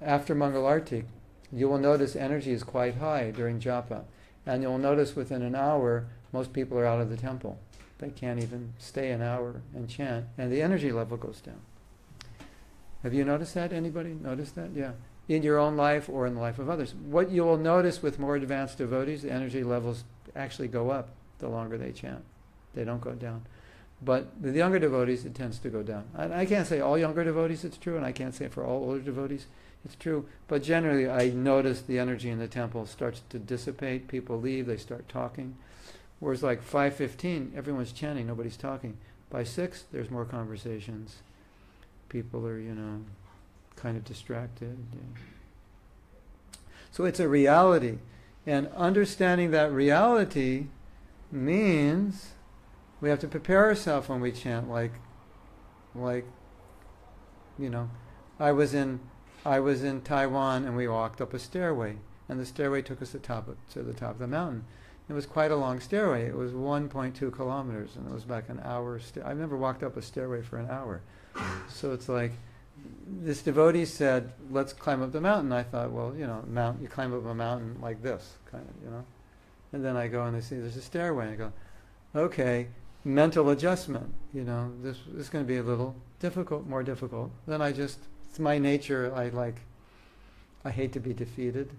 after Mangalarti, you will notice energy is quite high during japa. And you'll notice within an hour, most people are out of the temple. They can't even stay an hour and chant, and the energy level goes down. Have you noticed that? Anybody noticed that? Yeah. In your own life or in the life of others. What you will notice with more advanced devotees, the energy levels actually go up the longer they chant. They don't go down. But the younger devotees, it tends to go down. I can't say all younger devotees it's true, and I can't say for all older devotees it's true. But generally, I notice the energy in the temple starts to dissipate. People leave, they start talking. Whereas like 5:15, everyone's chanting, nobody's talking. By 6, there's more conversations. People are, kind of distracted. Yeah. So it's a reality. And understanding that reality means we have to prepare ourselves when we chant, I was in I was in Taiwan and we walked up a stairway, and the stairway took us to the top of the mountain. It was quite a long stairway. It was 1.2 kilometers, and it was like an hour. I've never walked up a stairway for an hour. So it's like, this devotee said, let's climb up the mountain. I thought, well, you climb up a mountain like this, kind of. And then I go and I see there's a stairway. And I go, okay, mental adjustment. This is going to be a little difficult, more difficult. Then it's my nature. I hate to be defeated.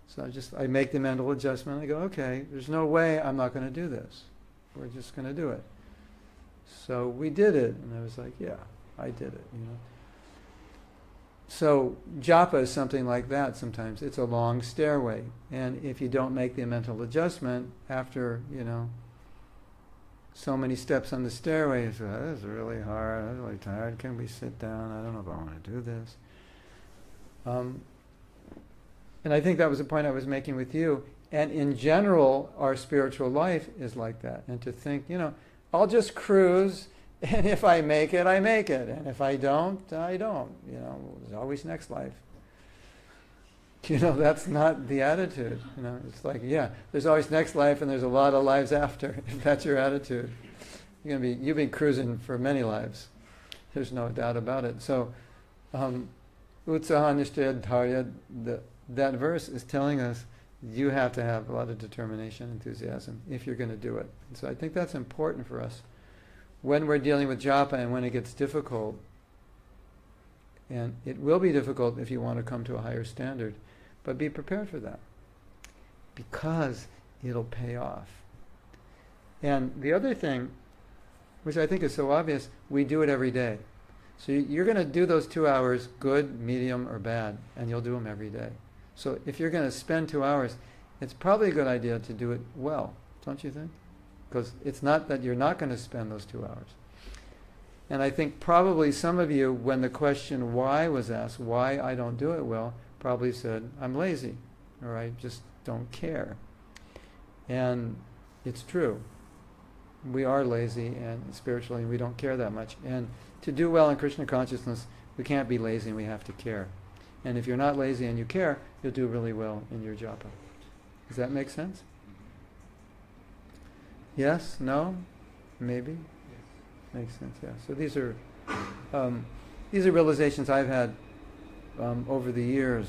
So I make the mental adjustment. I go, okay, there's no way I'm not going to do this. We're just going to do it. So we did it. And I was like, yeah, I did it, So japa is something like that sometimes. It's a long stairway. And if you don't make the mental adjustment after, so many steps on the stairway, you say, this is really hard, I'm really tired, can we sit down? I don't know if I want to do this. And I think that was the point I was making with you. And in general, our spiritual life is like that. And to think, I'll just cruise, and if I make it, I make it. And if I don't, I don't. There's always next life. That's not the attitude. It's like, yeah, there's always next life, and there's a lot of lives after. If that's your attitude, you've been cruising for many lives. There's no doubt about it. So, Utsaha Nishtaya Dharya, that verse is telling us you have to have a lot of determination, enthusiasm, if you're going to do it. And so I think that's important for us when we're dealing with japa and when it gets difficult. And it will be difficult if you want to come to a higher standard, but be prepared for that, because it'll pay off. And the other thing, which I think is so obvious, we do it every day. So you're going to do those 2 hours, good, medium, or bad, and you'll do them every day. So if you're going to spend 2 hours, it's probably a good idea to do it well, don't you think? Because it's not that you're not going to spend those 2 hours. And I think probably some of you, when the question why was asked, why I don't do it well, probably said, I'm lazy, or I just don't care. And it's true. We are lazy, and spiritually we don't care that much. And to do well in Krishna consciousness, we can't be lazy and we have to care. And if you're not lazy and you care, you'll do really well in your japa. Does that make sense? Yes? No? Maybe? Makes sense, yeah. So these are realizations I've had over the years,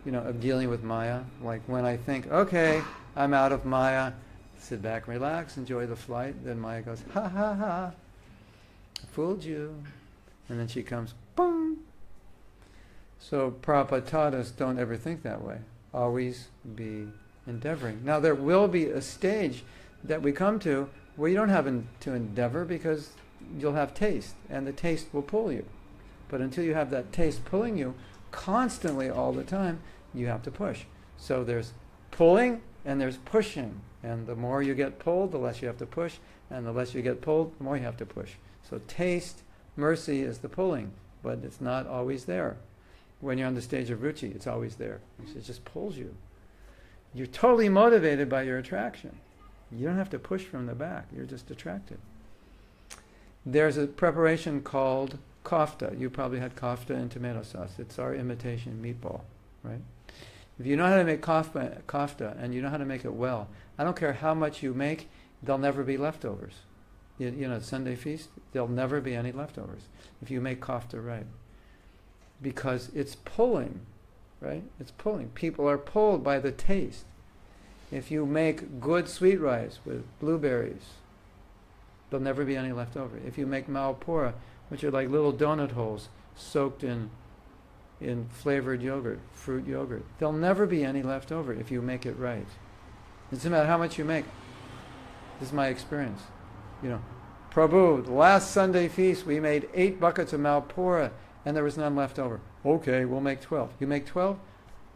of dealing with Maya. Like when I think, okay, I'm out of Maya, sit back, relax, enjoy the flight. Then Maya goes, ha ha ha, I fooled you. And then she comes, boom. So Prabhupada taught us, don't ever think that way. Always be endeavoring. Now there will be a stage that we come to where you don't have to endeavor, because you'll have taste, and the taste will pull you. But until you have that taste pulling you constantly all the time, you have to push. So there's pulling and there's pushing. And the more you get pulled, the less you have to push. And the less you get pulled, the more you have to push. So taste, mercy is the pulling, but it's not always there. When you're on the stage of ruchi, it's always there. It just pulls you. You're totally motivated by your attraction. You don't have to push from the back. You're just attracted. There's a preparation called kofta. You probably had kofta and tomato sauce. It's our imitation meatball, right? If you know how to make kofta and you know how to make it well, I don't care how much you make, there'll never be leftovers. Sunday feast, there'll never be any leftovers if you make kofta right. Because it's pulling, right? It's pulling. People are pulled by the taste. If you make good sweet rice with blueberries, there'll never be any left over. If you make malpura, which are like little donut holes soaked in flavored yogurt, fruit yogurt, there'll never be any left over if you make it right. It doesn't matter how much you make. This is my experience. Prabhu, the last Sunday feast, we made 8 buckets of malpura and there was none left over. Okay, we'll make 12. You make 12?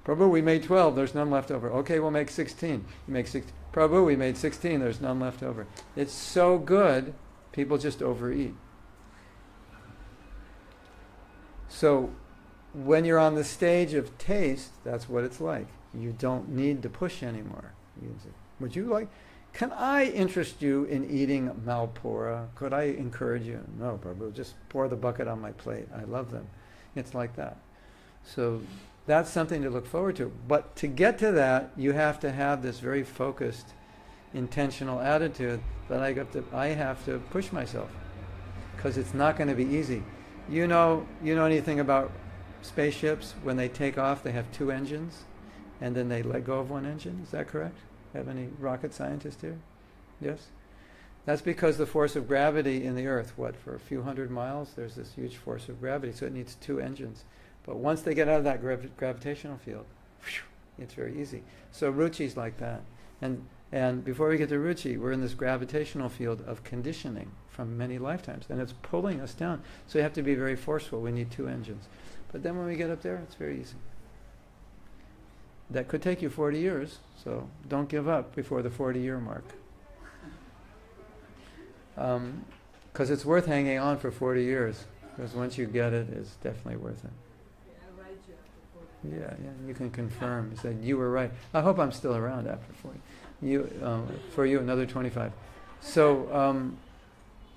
Prabhu, we made 12, there's none left over. Okay, we'll make 16. You make 16. Prabhu, we made 16, there's none left over. It's so good, people just overeat. So, when you're on the stage of taste, that's what it's like. You don't need to push anymore. Would you like, can I interest you in eating malpura? Could I encourage you? No, Prabhu, just pour the bucket on my plate. I love them. It's like that. So that's something to look forward to. But to get to that, you have to have this very focused, intentional attitude that I have to push myself, because it's not going to be easy. You know anything about spaceships? When they take off, they have 2 engines, and then they let go of 1 engine. Is that correct? Have any rocket scientists here? Yes? That's because the force of gravity in the Earth, for a few hundred miles, there's this huge force of gravity, so it needs 2 engines. But once they get out of that gravitational field, it's very easy. So Ruchi's like that. And before we get to Ruchi, we're in this gravitational field of conditioning from many lifetimes, and it's pulling us down. So you have to be very forceful. We need 2 engines. But then when we get up there, it's very easy. That could take you 40 years, so don't give up before the 40-year mark. Because it's worth hanging on for 40 years, because once you get it, it's definitely worth it. Yeah, you can confirm. You said you were right. I hope I'm still around after 40. For you, another 25. So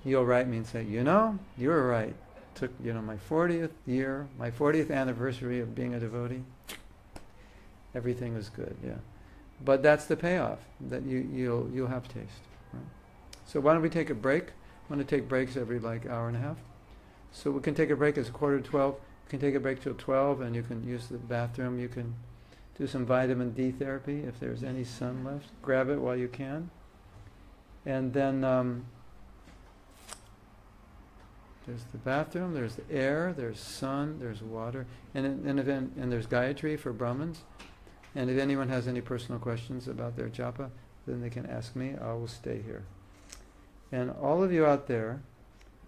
you'll write me and say, you were right. Took my 40th year, my 40th anniversary of being a devotee. Everything was good. Yeah, but that's the payoff that you'll have taste. Right? So why don't we take a break? I want to take breaks every hour and a half. So we can take a break. It's 11:45. You can take a break till 12, and you can use the bathroom. You can do some vitamin D therapy if there's any sun left. Grab it while you can. And then there's the bathroom, there's the air, there's sun, there's water, and there's Gayatri for Brahmins. And if anyone has any personal questions about their japa, then they can ask me. I will stay here. And all of you out there,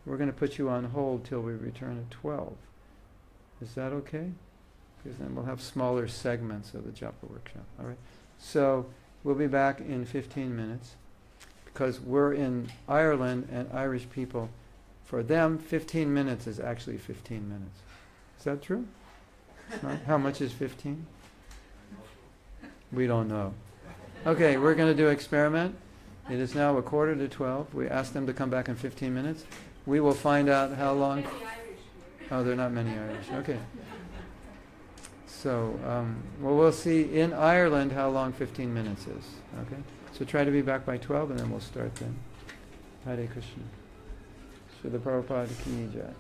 we're going to put you on hold till we return at 12. Is that okay? Because then we'll have smaller segments of the japa workshop. All right. So we'll be back in 15 minutes, because we're in Ireland, and Irish people, for them, 15 minutes is actually 15 minutes. Is that true? Right? How much is 15? We don't know. Okay, we're going to do an experiment. It is now 11:45. We asked them to come back in 15 minutes. We will find out how long. Oh, there are not many Irish. Okay. So, we'll see in Ireland how long 15 minutes is. Okay? So try to be back by 12, and then we'll start then. Hare Krishna. Srila Prabhupada Ki Jai.